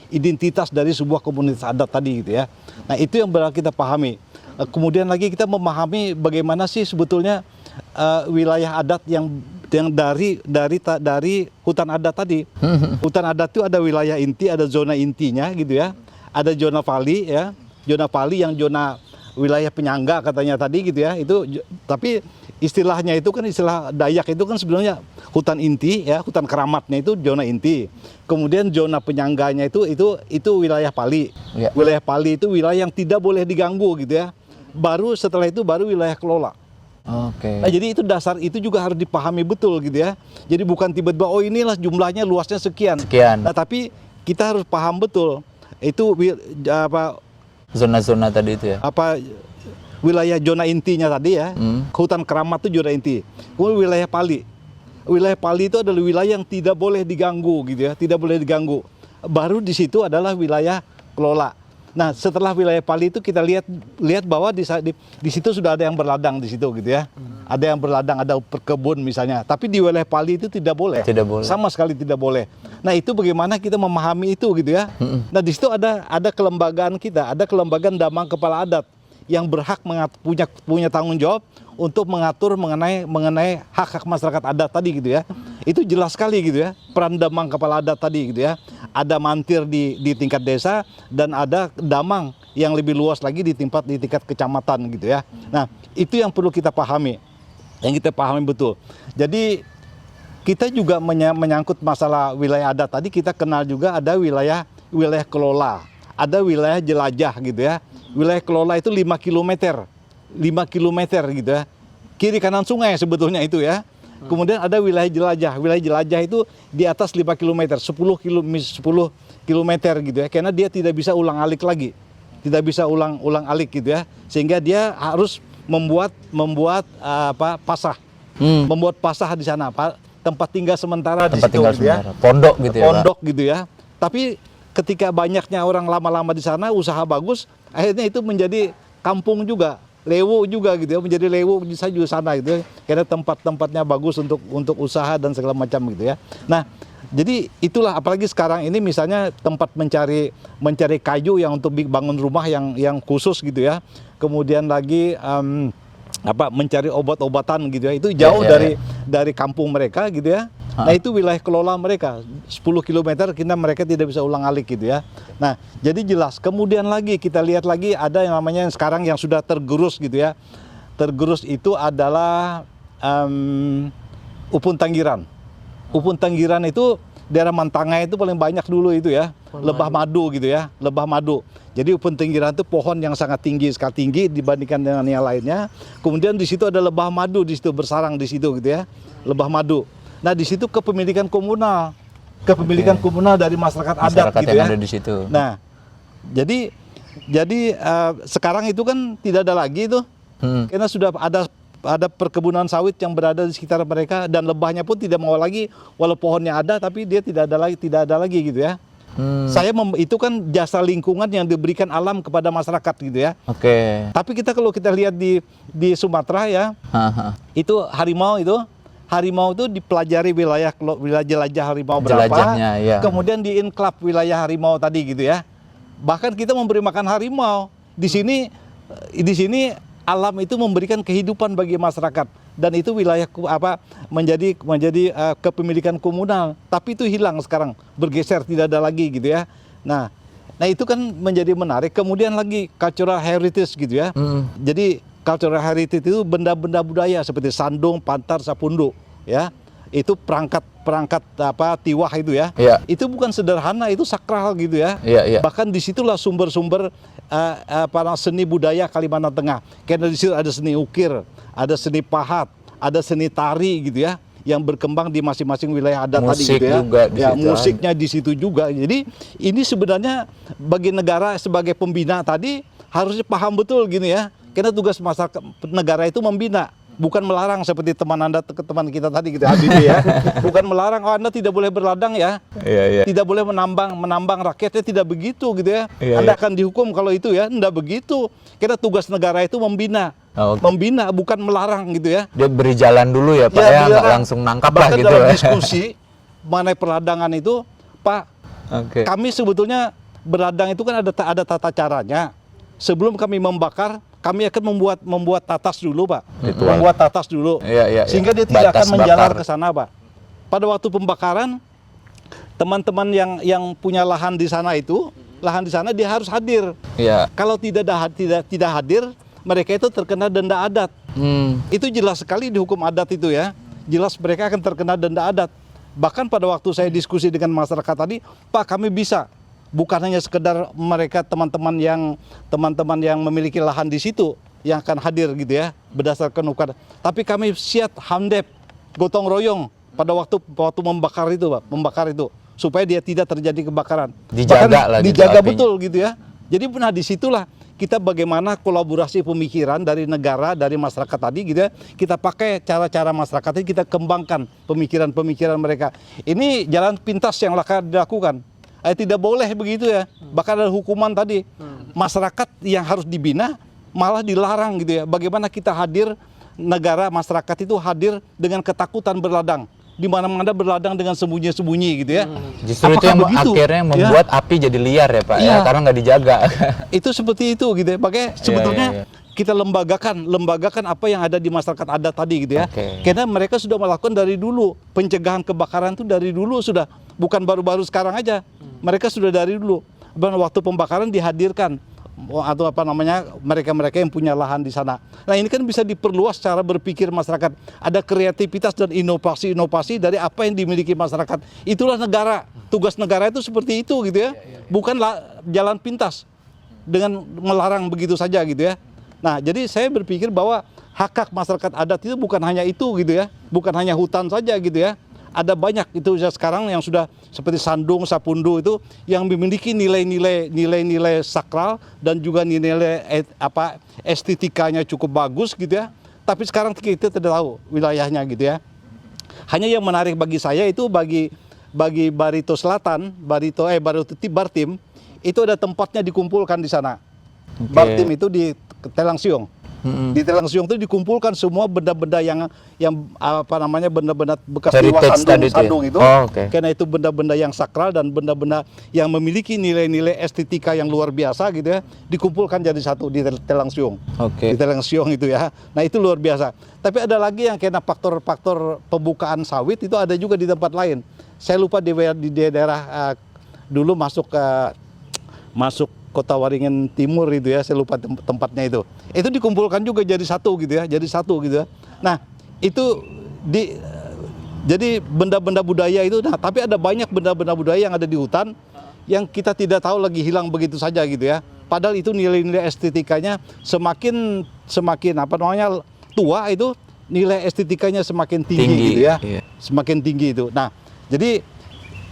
Speaker 2: identitas dari sebuah komunitas adat tadi gitu ya. Nah, itu yang benar kita pahami. Kemudian lagi kita memahami bagaimana sih sebetulnya wilayah adat yang dari hutan adat tadi. Hutan adat itu ada wilayah inti, ada zona intinya gitu ya. Ada zona vali ya. Zona vali yang zona wilayah penyangga katanya tadi gitu ya. Itu tapi istilahnya itu kan istilah Dayak itu kan sebenarnya hutan inti ya, hutan keramatnya itu zona inti. Kemudian zona penyangganya itu wilayah Pali.
Speaker 1: Ya.
Speaker 2: Wilayah Pali itu wilayah yang tidak boleh diganggu gitu ya. Baru setelah itu baru wilayah kelola.
Speaker 1: Oke.
Speaker 2: Nah, jadi itu dasar itu juga harus dipahami betul gitu ya. Jadi bukan tiba-tiba oh inilah jumlahnya luasnya sekian. Nah, tapi kita harus paham betul itu
Speaker 1: Zona-zona tadi itu ya.
Speaker 2: Wilayah zona intinya tadi ya. Hutan keramat itu zona inti. Kemudian wilayah Pali. Wilayah Pali itu adalah wilayah yang tidak boleh diganggu gitu ya, tidak boleh diganggu. Baru di situ adalah wilayah kelola. Nah, setelah wilayah Pali itu kita lihat bahwa di situ sudah ada yang berladang di situ gitu ya. Ada yang berladang, ada perkebun misalnya. Tapi di wilayah Pali itu tidak boleh.
Speaker 1: Tidak boleh.
Speaker 2: Sama sekali tidak boleh. Nah, itu bagaimana kita memahami itu gitu ya. Nah, di situ ada kelembagaan kita, ada kelembagaan Damang Kepala Adat yang berhak punya tanggung jawab untuk mengatur mengenai hak-hak masyarakat adat tadi gitu ya. Itu jelas sekali gitu ya, peran Damang Kepala Adat tadi gitu ya. Ada mantir di tingkat desa dan ada damang yang lebih luas lagi di tingkat kecamatan gitu ya. Nah, itu yang perlu kita pahami. Yang kita pahami betul. Jadi kita juga menyangkut masalah wilayah adat tadi, kita kenal juga ada wilayah kelola, ada wilayah jelajah gitu ya. Wilayah kelola itu 5 km gitu ya. Kiri kanan sungai sebetulnya itu ya. Kemudian ada wilayah jelajah. Wilayah jelajah itu di atas 5 km, 10 km gitu ya. Karena dia tidak bisa ulang-alik lagi. Tidak bisa ulang-alik gitu ya. Sehingga dia harus membuat pasah. Membuat pasah di sana, tempat tinggal sementara di situ gitu ya.
Speaker 1: Pondok gitu ya, Pak.
Speaker 2: Pondok gitu ya. Tapi ketika banyaknya orang lama-lama di sana, usaha bagus, akhirnya itu menjadi kampung juga. lewo juga gitu ya, menjadi lewo bisa juga sana gitu ya. Karena tempat-tempatnya bagus untuk usaha dan segala macam gitu ya. Nah, jadi itulah, apalagi sekarang ini misalnya tempat mencari kayu yang untuk bangun rumah yang khusus gitu ya. Kemudian lagi mencari obat-obatan gitu ya. Itu jauh dari kampung mereka gitu ya. Nah, itu wilayah kelola mereka. 10 km mereka tidak bisa ulang-alik gitu ya. Nah, jadi jelas. Kemudian lagi kita lihat lagi ada yang namanya sekarang yang sudah tergerus gitu ya. Tergerus itu adalah Upun Tanggiran. Upun Tanggiran itu daerah Mantangai itu paling banyak dulu itu ya. Lebah madu gitu ya, lebah madu. Jadi Upun Tanggiran itu pohon yang sangat tinggi, sekali tinggi dibandingkan dengan yang lainnya. Kemudian di situ ada lebah madu di situ bersarang di situ gitu ya. Lebah madu. Nah, di situ kepemilikan komunal. Kepemilikan komunal dari masyarakat adat gitu
Speaker 1: yang
Speaker 2: ya.
Speaker 1: ada di situ.
Speaker 2: Nah, jadi sekarang itu kan tidak ada lagi itu. Karena sudah ada perkebunan sawit yang berada di sekitar mereka dan lebahnya pun tidak mau lagi, walau pohonnya ada tapi dia tidak ada lagi gitu ya. Itu kan jasa lingkungan yang diberikan alam kepada masyarakat gitu ya.
Speaker 1: Oke.
Speaker 2: Tapi kalau kita lihat di Sumatera ya, itu harimau itu dipelajari wilayah jelajah harimau berapa,
Speaker 1: ya.
Speaker 2: kemudian di-inklap wilayah harimau tadi gitu ya. Bahkan kita memberi makan harimau. Di sini alam itu memberikan kehidupan bagi masyarakat dan itu wilayah menjadi kepemilikan komunal. Tapi itu hilang sekarang, bergeser, tidak ada lagi gitu ya. Nah itu kan menjadi menarik. Kemudian lagi cultural heritage gitu ya. Jadi cultural heritage itu benda-benda budaya seperti sandung, pantar, sapundu ya. Itu perangkat tiwah itu ya. Itu bukan sederhana, itu sakral gitu ya. Bahkan disitulah sumber-sumber seni budaya Kalimantan Tengah. Karena di situ ada seni ukir, ada seni pahat, ada seni tari gitu ya, yang berkembang di masing-masing wilayah adat tadi gitu ya.
Speaker 1: Juga di situ.
Speaker 2: Musiknya di situ juga. Jadi ini sebenarnya bagi negara sebagai pembina tadi harusnya paham betul gini ya. Karena tugas masyarakat negara itu membina, bukan melarang seperti teman kita tadi gitu Habibie ya. Bukan melarang, Anda tidak boleh berladang ya. Tidak boleh menambang rakyatnya, tidak begitu gitu ya. Anda akan dihukum kalau itu ya. Tidak begitu. Karena tugas negara itu membina. Membina, bukan melarang gitu ya.
Speaker 1: Dia beri jalan dulu ya Pak ya, nggak langsung nangkap lah gitu.
Speaker 2: Dalam diskusi mengenai perladangan itu, Pak, kami sebetulnya berladang itu kan ada tata caranya. Sebelum kami membakar, kami akan membuat tatas dulu, Pak. Membuat tatas dulu. Sehingga dia tidak akan menjalar ke sana, Pak. Pada waktu pembakaran, teman-teman yang punya lahan di sana dia harus hadir. Kalau tidak hadir, mereka itu terkena denda adat. Itu jelas sekali di hukum adat itu ya. Jelas mereka akan terkena denda adat. Bahkan pada waktu saya diskusi dengan masyarakat tadi, Pak, kami bisa. Bukan hanya sekedar mereka teman-teman yang memiliki lahan di situ yang akan hadir gitu ya berdasarkan hukum. Tapi kami siap handep, gotong royong pada waktu membakar itu supaya dia tidak terjadi kebakaran. Dijaga betul gitu ya. Jadi disitulah kita bagaimana kolaborasi pemikiran dari negara, dari masyarakat tadi gitu ya. Kita pakai cara-cara masyarakat ini, kita kembangkan pemikiran-pemikiran mereka. Ini jalan pintas yang dilakukan. Tidak boleh begitu ya. Bahkan ada hukuman tadi. Masyarakat yang harus dibina malah dilarang gitu ya. Bagaimana kita hadir, negara, masyarakat itu hadir dengan ketakutan berladang. Di mana-mana berladang dengan sembunyi-sembunyi gitu ya.
Speaker 1: Justru itu yang akhirnya membuat api jadi liar ya Pak ya, karena nggak dijaga.
Speaker 2: Itu seperti itu gitu ya. Makanya sebetulnya kita lembagakan apa yang ada di masyarakat adat tadi gitu ya. Karena mereka sudah melakukan dari dulu. Pencegahan kebakaran itu dari dulu sudah. Bukan baru-baru sekarang aja. Mereka sudah dari dulu. Waktu pembakaran dihadirkan atau mereka-mereka yang punya lahan di sana. Nah, ini kan bisa diperluas cara berpikir masyarakat. Ada kreativitas dan inovasi-inovasi dari apa yang dimiliki masyarakat. Itulah negara. Tugas negara itu seperti itu gitu ya. Bukanlah jalan pintas dengan melarang begitu saja gitu ya. Nah, jadi saya berpikir bahwa hak-hak masyarakat adat itu bukan hanya itu gitu ya. Bukan hanya hutan saja gitu ya. Ada banyak itu sekarang yang sudah seperti sandung, sapundu itu yang memiliki nilai-nilai sakral dan juga nilai estetikanya cukup bagus gitu ya. Tapi sekarang kita tidak tahu wilayahnya gitu ya. Hanya yang menarik bagi saya itu bagi Barito Selatan, Bartim itu ada tempatnya dikumpulkan di sana. Bartim itu di Telang Siung. Di Telang Siung itu dikumpulkan semua benda-benda yang apa namanya, benda-benda bekas dewa
Speaker 1: Heritage tadi itu ya?
Speaker 2: sandung itu.
Speaker 1: Oh, oke.
Speaker 2: Karena itu benda-benda yang sakral dan benda-benda yang memiliki nilai-nilai estetika yang luar biasa gitu ya, dikumpulkan jadi satu di Telang Siung.
Speaker 1: Oke.
Speaker 2: Di Telang Siung itu ya. Nah, itu luar biasa. Tapi ada lagi yang karena faktor-faktor pembukaan sawit itu ada juga di tempat lain. Saya lupa di daerah dulu masuk Kota Waringin Timur itu ya, saya lupa tempatnya itu. Itu dikumpulkan juga jadi satu gitu ya, Nah, itu jadi benda-benda budaya itu. Nah, tapi ada banyak benda-benda budaya yang ada di hutan yang kita tidak tahu lagi hilang begitu saja gitu ya. Padahal itu nilai-nilai estetikanya semakin apa namanya, tua itu nilai estetikanya semakin tinggi gitu ya.
Speaker 1: Iya.
Speaker 2: Semakin tinggi itu. Nah, jadi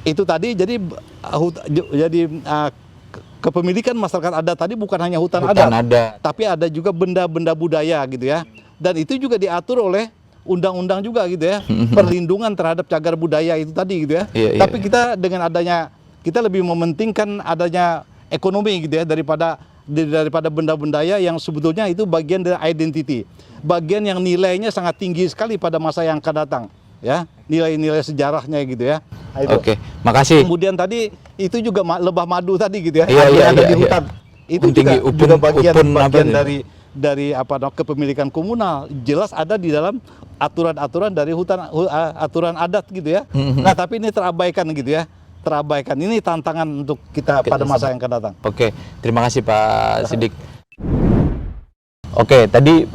Speaker 2: itu tadi jadi kepemilikan masyarakat adat tadi bukan hanya hutan adat, tapi ada juga benda-benda budaya gitu ya. Dan itu juga diatur oleh undang-undang juga gitu ya. Perlindungan terhadap cagar budaya itu tadi gitu ya. Tapi kita dengan adanya, kita lebih mementingkan adanya ekonomi gitu ya daripada benda-benda yang sebetulnya itu bagian dari identity. Bagian yang nilainya sangat tinggi sekali pada masa yang akan datang ya. Nilai-nilai sejarahnya gitu ya. Nah, itu.
Speaker 1: Oke, makasih.
Speaker 2: Kemudian tadi itu juga lebah madu tadi gitu ya,
Speaker 1: Iya,
Speaker 2: yang ada di
Speaker 1: iya.
Speaker 2: hutan. Itu
Speaker 1: Tinggi,
Speaker 2: juga bagian
Speaker 1: apa itu?
Speaker 2: dari apa kepemilikan komunal. Jelas ada di dalam aturan-aturan dari hutan, aturan adat gitu ya. Nah, tapi ini terabaikan gitu ya. Terabaikan. Ini tantangan untuk kita pada masa yang akan datang.
Speaker 1: Oke, terima kasih Pak Sidik. Oke, tadi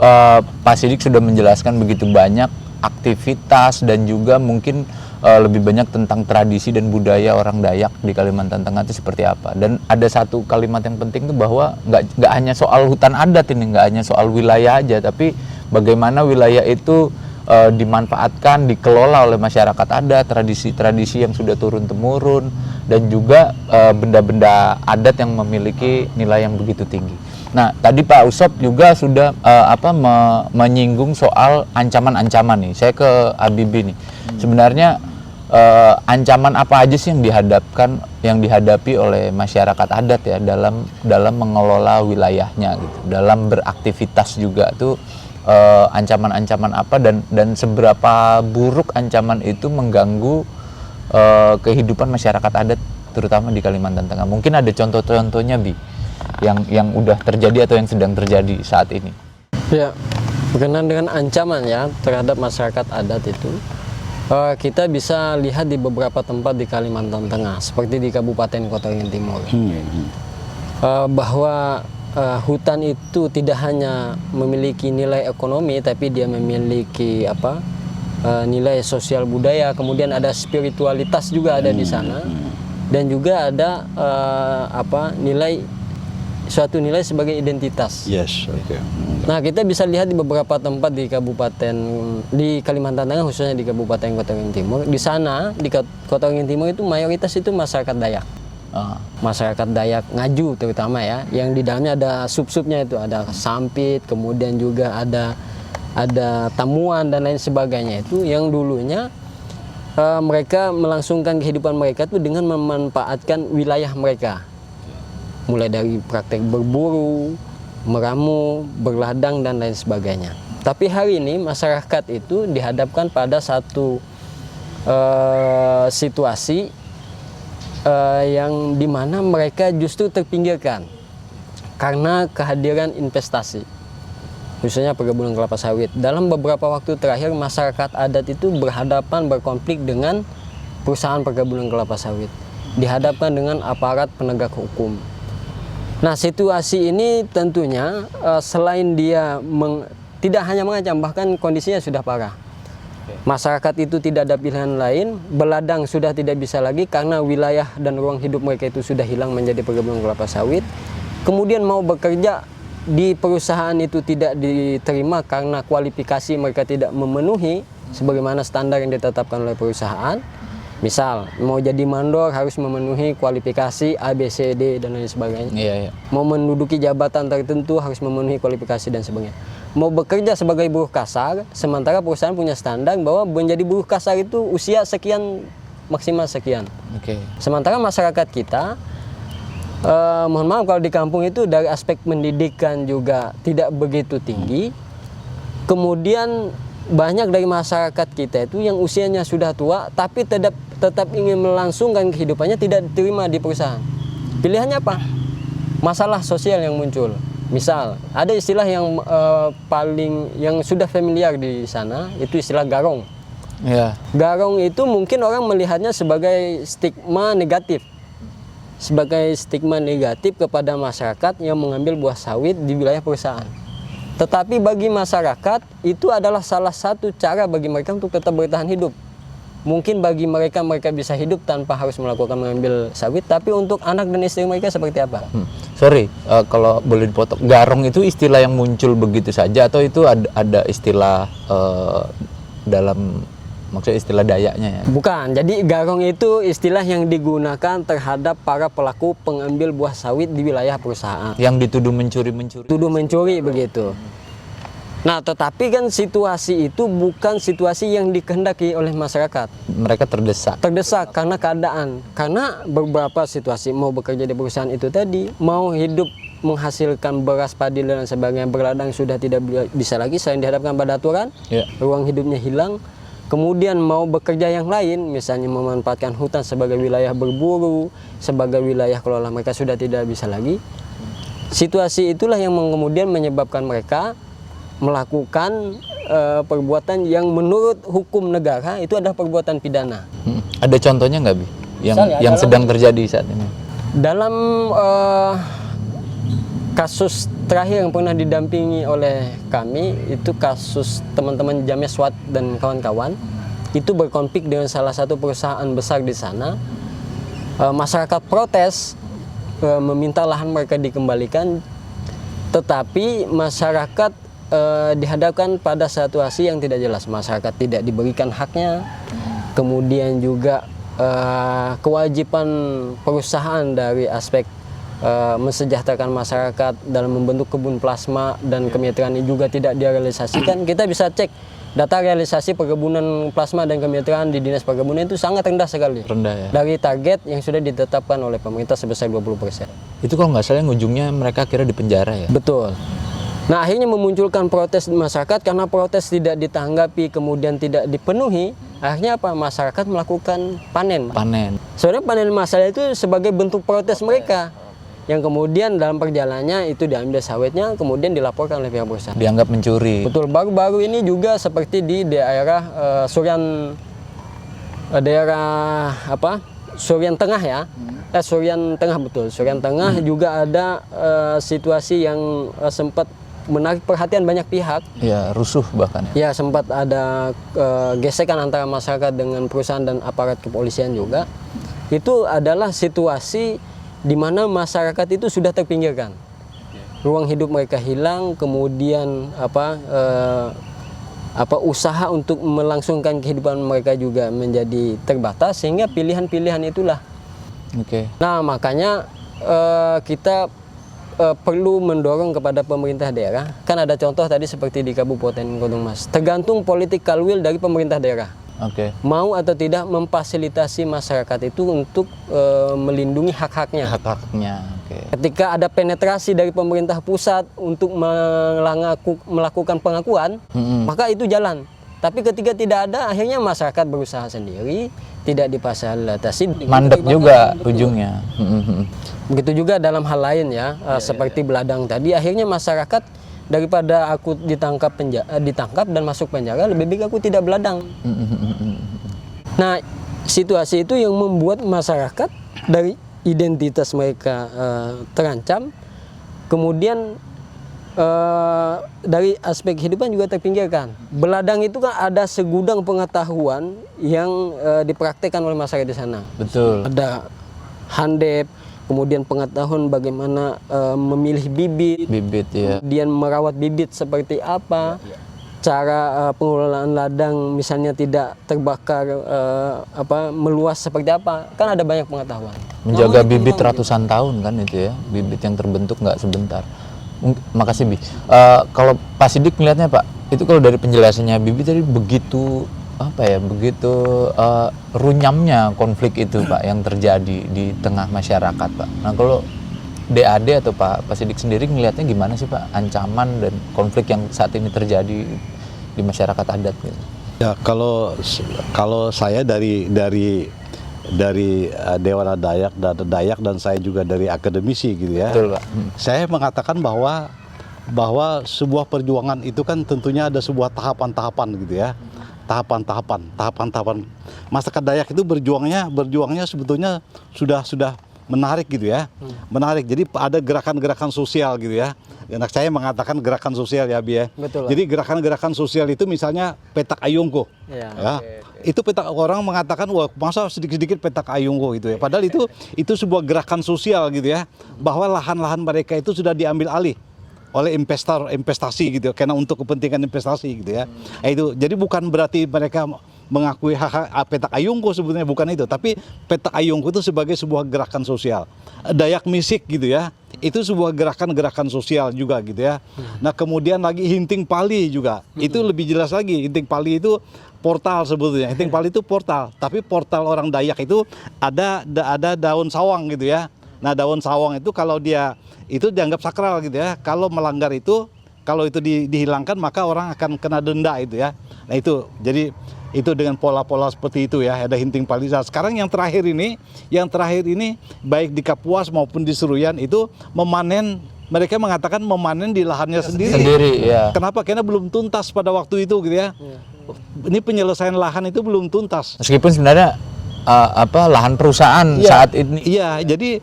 Speaker 1: Pak Sidik sudah menjelaskan begitu banyak aktivitas dan juga mungkin lebih banyak tentang tradisi dan budaya orang Dayak di Kalimantan Tengah itu seperti apa. Dan ada satu kalimat yang penting tuh bahwa nggak hanya soal hutan adat ini, nggak hanya soal wilayah aja, tapi bagaimana wilayah itu dimanfaatkan, dikelola oleh masyarakat adat, tradisi-tradisi yang sudah turun-temurun, dan juga benda-benda adat yang memiliki nilai yang begitu tinggi. Nah, tadi Pak Usop juga sudah menyinggung soal ancaman-ancaman nih. Saya ke Habibie nih. Sebenarnya ancaman apa aja sih yang dihadapi oleh masyarakat adat ya dalam mengelola wilayahnya gitu, dalam beraktivitas juga tuh ancaman-ancaman apa dan seberapa buruk ancaman itu mengganggu kehidupan masyarakat adat terutama di Kalimantan Tengah. Mungkin ada contoh-contohnya Bi yang udah terjadi atau yang sedang terjadi saat ini.
Speaker 4: Ya, berkenaan dengan ancaman ya terhadap masyarakat adat itu, kita bisa lihat di beberapa tempat di Kalimantan Tengah, seperti di Kabupaten Kota Waringin Timur, bahwa hutan itu tidak hanya memiliki nilai ekonomi, tapi dia memiliki nilai sosial budaya, kemudian ada spiritualitas juga ada di sana, dan juga ada suatu nilai sebagai identitas.
Speaker 2: Yes, oke.
Speaker 4: Nah, kita bisa lihat di beberapa tempat di Kalimantan Tengah, khususnya di Kabupaten Kota Waringin Timur. Di sana di Kota Waringin Timur itu mayoritas itu masyarakat Dayak. Masyarakat Dayak Ngaju terutama ya, yang di dalamnya ada sub-subnya itu, ada Sampit, kemudian juga ada Tamuan dan lain sebagainya, itu yang dulunya mereka melangsungkan kehidupan mereka itu dengan memanfaatkan wilayah mereka, mulai dari praktek berburu, meramu, berladang dan lain sebagainya. Tapi hari ini masyarakat itu dihadapkan pada satu situasi yang dimana mereka justru terpinggirkan karena kehadiran investasi, khususnya perkebunan kelapa sawit. Dalam beberapa waktu terakhir masyarakat adat itu berkonflik dengan perusahaan perkebunan kelapa sawit, dihadapkan dengan aparat penegak hukum. Nah, situasi ini tentunya selain dia tidak hanya mengancam, bahkan kondisinya sudah parah. Masyarakat itu tidak ada pilihan lain, berladang sudah tidak bisa lagi karena wilayah dan ruang hidup mereka itu sudah hilang menjadi perkebunan kelapa sawit. Kemudian mau bekerja di perusahaan itu tidak diterima karena kualifikasi mereka tidak memenuhi sebagaimana standar yang ditetapkan oleh perusahaan. Misal, mau jadi mandor harus memenuhi kualifikasi A, B, C, D, dan lain sebagainya.
Speaker 1: Iya.
Speaker 4: Mau menduduki jabatan tertentu harus memenuhi kualifikasi dan sebagainya. Mau bekerja sebagai buruh kasar, sementara perusahaan punya standar bahwa menjadi buruh kasar itu usia sekian, maksimal sekian.
Speaker 1: Oke.
Speaker 4: Sementara masyarakat kita Mohon maaf kalau di kampung itu dari aspek pendidikan juga tidak begitu tinggi. Kemudian banyak dari masyarakat kita itu yang usianya sudah tua tapi tetap ingin melangsungkan kehidupannya tidak diterima di perusahaan. Pilihannya apa? Masalah sosial yang muncul. Misal ada istilah yang yang sudah familiar di sana, itu istilah garong.
Speaker 1: Ya.
Speaker 4: Garong itu mungkin orang melihatnya sebagai stigma negatif. Sebagai stigma negatif kepada masyarakat yang mengambil buah sawit di wilayah perusahaan. Tetapi bagi masyarakat itu adalah salah satu cara bagi mereka untuk tetap bertahan hidup. Mungkin bagi mereka bisa hidup tanpa harus melakukan mengambil sawit, tapi untuk anak dan istri mereka seperti apa?
Speaker 1: Sorry, kalau boleh dipotong, garong itu istilah yang muncul begitu saja atau itu ada istilah dalam maksudnya istilah Dayaknya ya?
Speaker 4: Bukan, jadi garong itu istilah yang digunakan terhadap para pelaku pengambil buah sawit di wilayah perusahaan.
Speaker 1: Yang dituduh mencuri-mencuri.
Speaker 4: Tuduh mencuri begitu. Nah, tetapi kan situasi itu bukan situasi yang dikehendaki oleh masyarakat.
Speaker 1: Mereka terdesak.
Speaker 4: Terdesak karena keadaan. Karena beberapa situasi, mau bekerja di perusahaan itu tadi, mau hidup menghasilkan beras, padi dan sebagainya, berladang sudah tidak bisa lagi selain dihadapkan pada aturan, ruang hidupnya hilang. Kemudian mau bekerja yang lain, misalnya memanfaatkan hutan sebagai wilayah berburu, sebagai wilayah kelola, mereka sudah tidak bisa lagi. Situasi itulah yang kemudian menyebabkan mereka melakukan perbuatan yang menurut hukum negara itu adalah perbuatan pidana.
Speaker 1: Ada contohnya nggak, Bi? Yang sedang terjadi saat ini?
Speaker 4: Dalam kasus terakhir yang pernah didampingi oleh kami itu kasus teman-teman Jamnya SWAT dan kawan-kawan itu berkonflik dengan salah satu perusahaan besar di sana. Masyarakat protes meminta lahan mereka dikembalikan, tetapi masyarakat dihadapkan pada situasi yang tidak jelas. Masyarakat tidak diberikan haknya, kemudian juga kewajiban perusahaan dari aspek mensejahterakan masyarakat dalam membentuk kebun plasma dan kemitraan ini juga tidak direalisasikan. Kita bisa cek data realisasi perkebunan plasma dan kemitraan di Dinas Perkebunan itu sangat rendah sekali.
Speaker 1: Rendah ya?
Speaker 4: Dari target yang sudah ditetapkan oleh pemerintah sebesar 20%.
Speaker 1: Itu kalau nggak salah yang ujungnya mereka kira di penjara ya?
Speaker 4: Betul. Nah, akhirnya memunculkan protes di masyarakat karena protes tidak ditanggapi kemudian tidak dipenuhi. Akhirnya apa? Masyarakat melakukan panen. Sebenarnya panen massal itu sebagai bentuk protes mereka. Yang kemudian dalam perjalanannya itu diambil sawitnya, kemudian dilaporkan oleh pihak perusahaan.
Speaker 1: Dianggap mencuri.
Speaker 4: Betul, baru-baru ini juga seperti di daerah Surian Tengah ya. Surian Tengah betul. Surian Tengah juga ada situasi yang sempat menarik perhatian banyak pihak.
Speaker 1: Ya, rusuh bahkan.
Speaker 4: Ya, sempat ada gesekan antara masyarakat dengan perusahaan dan aparat kepolisian juga. Itu adalah situasi di mana masyarakat itu sudah terpinggirkan, ruang hidup mereka hilang, kemudian usaha untuk melangsungkan kehidupan mereka juga menjadi terbatas, sehingga pilihan-pilihan itulah. Nah, makanya kita perlu mendorong kepada pemerintah daerah. Kan ada contoh tadi seperti di Kabupaten Gunung Mas, tergantung political will dari pemerintah daerah. Mau atau tidak memfasilitasi masyarakat itu untuk melindungi hak-haknya. Ketika ada penetrasi dari pemerintah pusat untuk melakukan pengakuan, maka itu jalan. Tapi ketika tidak ada, akhirnya masyarakat berusaha sendiri, tidak difasilitasi.
Speaker 1: Mandek juga ujungnya.
Speaker 4: Begitu juga dalam hal lain ya, seperti beladang tadi, akhirnya masyarakat daripada aku ditangkap dan masuk penjara, lebih baik aku tidak beladang. Nah, situasi itu yang membuat masyarakat dari identitas mereka terancam, kemudian dari aspek kehidupan juga terpinggirkan. Beladang itu kan ada segudang pengetahuan yang dipraktekkan oleh masyarakat di sana.
Speaker 1: Betul.
Speaker 4: Ada handep, kemudian pengetahuan bagaimana memilih bibit,
Speaker 1: ya.
Speaker 4: Kemudian merawat bibit seperti apa, cara pengelolaan ladang misalnya tidak terbakar, meluas seperti apa, kan ada banyak pengetahuan.
Speaker 1: Menjaga bibit ratusan tahun kan itu ya, bibit yang terbentuk nggak sebentar. Makasih Bi. Kalau Pak Sidik melihatnya Pak, itu kalau dari penjelasannya Bibi tadi begitu runyamnya konflik itu Pak yang terjadi di tengah masyarakat Pak. Nah kalau DAD atau Pak Sidik sendiri ngelihatnya gimana sih Pak, ancaman dan konflik yang saat ini terjadi di masyarakat adat gitu?
Speaker 2: Ya, kalau saya dari Dewan Adat Dayak dan saya juga dari akademisi gitu ya.
Speaker 1: Betul Pak.
Speaker 2: Saya mengatakan bahwa sebuah perjuangan itu kan tentunya ada sebuah tahapan-tahapan gitu ya. Tahapan-tahapan. Masyarakat Dayak itu berjuangnya sebetulnya sudah menarik gitu ya. Menarik. Jadi ada gerakan-gerakan sosial gitu ya. Anak saya mengatakan gerakan sosial ya, Bi ya.
Speaker 4: Betul.
Speaker 2: Jadi gerakan-gerakan sosial itu misalnya petak ayungko.
Speaker 4: Ya.
Speaker 2: Ya. Itu petak, orang mengatakan wah masa sedikit-sedikit petak ayungko gitu ya. Padahal itu sebuah gerakan sosial gitu ya. Bahwa lahan-lahan mereka itu sudah diambil alih oleh investasi gitu, karena untuk kepentingan investasi gitu ya. Itu jadi bukan berarti mereka mengakui hak petak ayungko, sebetulnya bukan itu, tapi petak ayungko itu sebagai sebuah gerakan sosial. Dayak Misik gitu ya, itu sebuah gerakan sosial juga gitu ya. Nah kemudian lagi Hinting Pali juga, itu lebih jelas lagi. Hinting Pali itu portal sebetulnya. Hinting Pali itu portal, tapi portal orang Dayak itu ada daun sawang gitu ya. Nah daun sawang itu kalau dia itu dianggap sakral gitu ya. Kalau melanggar itu, kalau itu dihilangkan maka orang akan kena denda itu ya. Nah itu, jadi itu dengan pola-pola seperti itu ya. Ada Hinting Pali. Sekarang yang terakhir ini baik di Kapuas maupun di Seruyan itu memanen. Mereka mengatakan memanen di lahannya sendiri.
Speaker 1: Ya.
Speaker 2: Kenapa? Karena belum tuntas pada waktu itu gitu ya. Ini penyelesaian lahan itu belum tuntas.
Speaker 1: Meskipun sebenarnya lahan perusahaan saat ini.
Speaker 2: Iya, jadi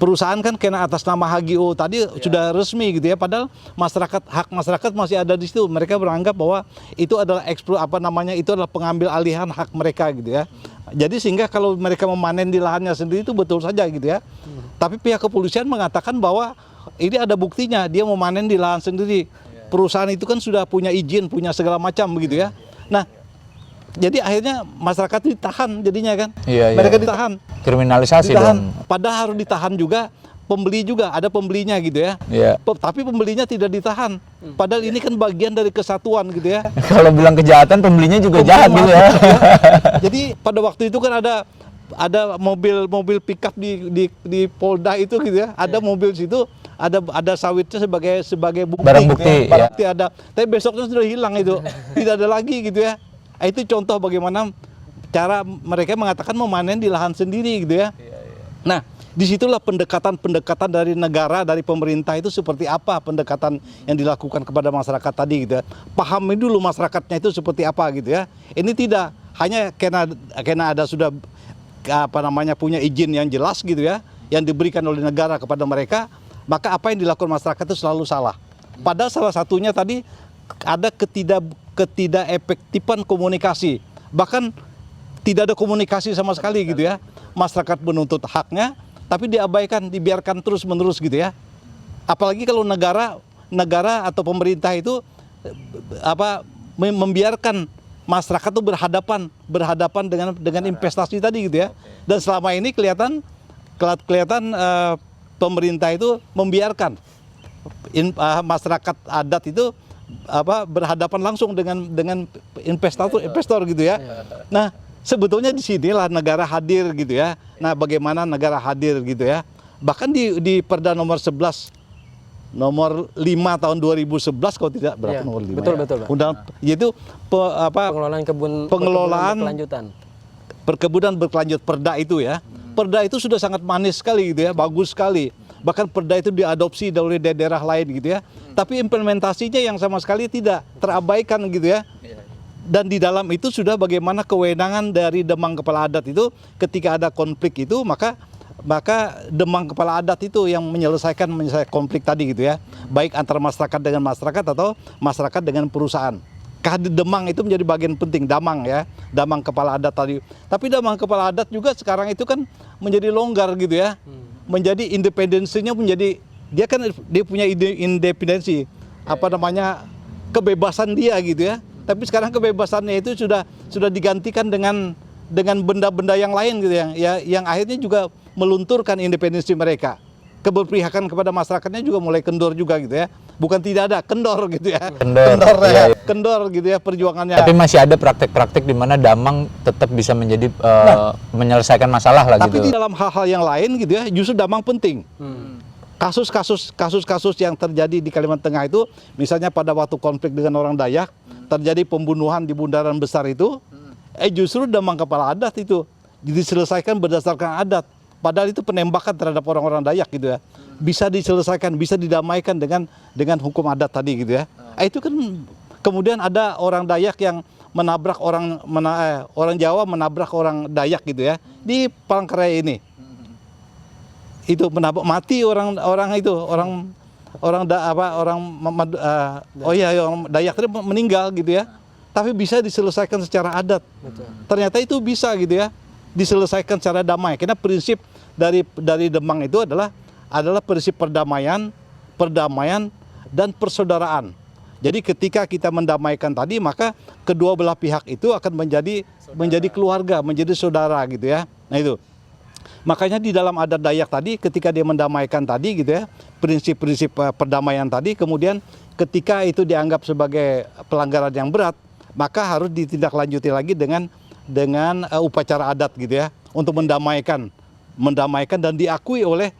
Speaker 2: perusahaan kan kena atas nama HGO tadi sudah resmi gitu ya, padahal hak masyarakat masih ada di situ. Mereka beranggap bahwa itu adalah itu adalah pengambil alihan hak mereka gitu ya. Jadi sehingga kalau mereka memanen di lahannya sendiri itu betul saja gitu ya. Tapi pihak kepolisian mengatakan bahwa ini ada buktinya, dia memanen di lahan sendiri. Perusahaan itu kan sudah punya izin, punya segala macam begitu ya. Nah, jadi akhirnya masyarakat ditahan jadinya kan. Mereka ditahan.
Speaker 1: Kriminalisasi dong.
Speaker 2: Padahal harus ditahan juga pembeli juga, ada pembelinya gitu ya. Tapi pembelinya tidak ditahan. Padahal ini kan bagian dari kesatuan gitu ya.
Speaker 1: Kalau bilang kejahatan, pembelinya juga jahat gitu ya.
Speaker 2: Jadi pada waktu itu kan ada mobil pickup di Polda itu gitu ya. Ada mobil situ, ada sawitnya sebagai bukti.
Speaker 1: Barang bukti.
Speaker 2: Gitu ya. Barang bukti ada. Tapi besoknya sudah hilang itu. Tidak ada lagi gitu ya. Itu contoh bagaimana cara mereka mengatakan memanen di lahan sendiri gitu ya. Nah, disitulah pendekatan dari negara, dari pemerintah itu seperti apa pendekatan yang dilakukan kepada masyarakat tadi gitu ya. Pahami dulu masyarakatnya itu seperti apa gitu ya. Ini tidak hanya karena ada sudah punya izin yang jelas gitu ya, yang diberikan oleh negara kepada mereka, maka apa yang dilakukan masyarakat itu selalu salah. Padahal salah satunya tadi ada ketidakefektifan komunikasi, bahkan tidak ada komunikasi sama sekali gitu ya. Masyarakat menuntut haknya, tapi diabaikan, dibiarkan terus-menerus gitu ya. Apalagi kalau negara atau pemerintah itu membiarkan masyarakat itu berhadapan dengan investasi tadi gitu ya. Dan selama ini kelihatan pemerintah itu membiarkan masyarakat adat itu berhadapan langsung dengan investor gitu ya. Nah, sebetulnya di sinilah negara hadir gitu ya. Nah, bagaimana negara hadir gitu ya. Bahkan di Perda nomor 11 nomor 5 tahun 2011 kalau tidak berapa nomor 5.
Speaker 4: Betul.
Speaker 2: Undang yaitu pengelolaan perkebunan berkelanjut Perda itu ya. Perda itu sudah sangat manis sekali gitu ya, bagus sekali. Bahkan Perda itu diadopsi dari daerah lain gitu ya. Tapi implementasinya yang sama sekali tidak, terabaikan gitu ya. Dan di dalam itu sudah bagaimana kewenangan dari Demang Kepala Adat itu ketika ada konflik itu maka Demang Kepala Adat itu yang menyelesaikan konflik tadi gitu ya. Baik antara masyarakat dengan masyarakat atau masyarakat dengan perusahaan. Kehadiran Demang itu menjadi bagian penting, Damang ya, Damang Kepala Adat tadi. Tapi Damang Kepala Adat juga sekarang itu kan menjadi longgar gitu ya. Menjadi independensinya dia punya independensi, kebebasan dia gitu ya. Tapi sekarang kebebasannya itu sudah digantikan dengan benda-benda yang lain gitu ya, yang akhirnya juga melunturkan independensi mereka. Keberpihakan kepada masyarakatnya juga mulai kendor juga gitu ya. Bukan tidak ada, kendor gitu ya. Kendor gitu ya perjuangannya.
Speaker 1: Tapi masih ada praktek-praktek di mana Damang tetap bisa menjadi menyelesaikan masalah lah gitu.
Speaker 2: Tapi di dalam hal-hal yang lain gitu ya, justru Damang penting. kasus-kasus yang terjadi di Kalimantan Tengah itu, misalnya pada waktu konflik dengan orang Dayak, terjadi pembunuhan di Bundaran Besar itu, justru Damang Kepala Adat itu diselesaikan berdasarkan adat. Padahal itu penembakan terhadap orang-orang Dayak gitu ya. Bisa diselesaikan, bisa didamaikan dengan hukum adat tadi gitu ya. Itu kan kemudian ada orang Dayak yang menabrak orang Jawa menabrak orang Dayak gitu ya di Palangkaraya ini. Itu menabrak mati orang Dayak tadi meninggal gitu ya. Tapi bisa diselesaikan secara adat.
Speaker 4: Betul.
Speaker 2: Ternyata itu bisa gitu ya diselesaikan secara damai. Karena prinsip dari Demang itu adalah prinsip perdamaian dan persaudaraan. Jadi ketika kita mendamaikan tadi, maka kedua belah pihak itu akan menjadi keluarga, menjadi saudara gitu ya. Nah itu. Makanya di dalam adat Dayak tadi, ketika dia mendamaikan tadi gitu ya, prinsip-prinsip perdamaian tadi, kemudian ketika itu dianggap sebagai pelanggaran yang berat, maka harus ditindaklanjuti lagi dengan upacara adat gitu ya, untuk mendamaikan dan diakui oleh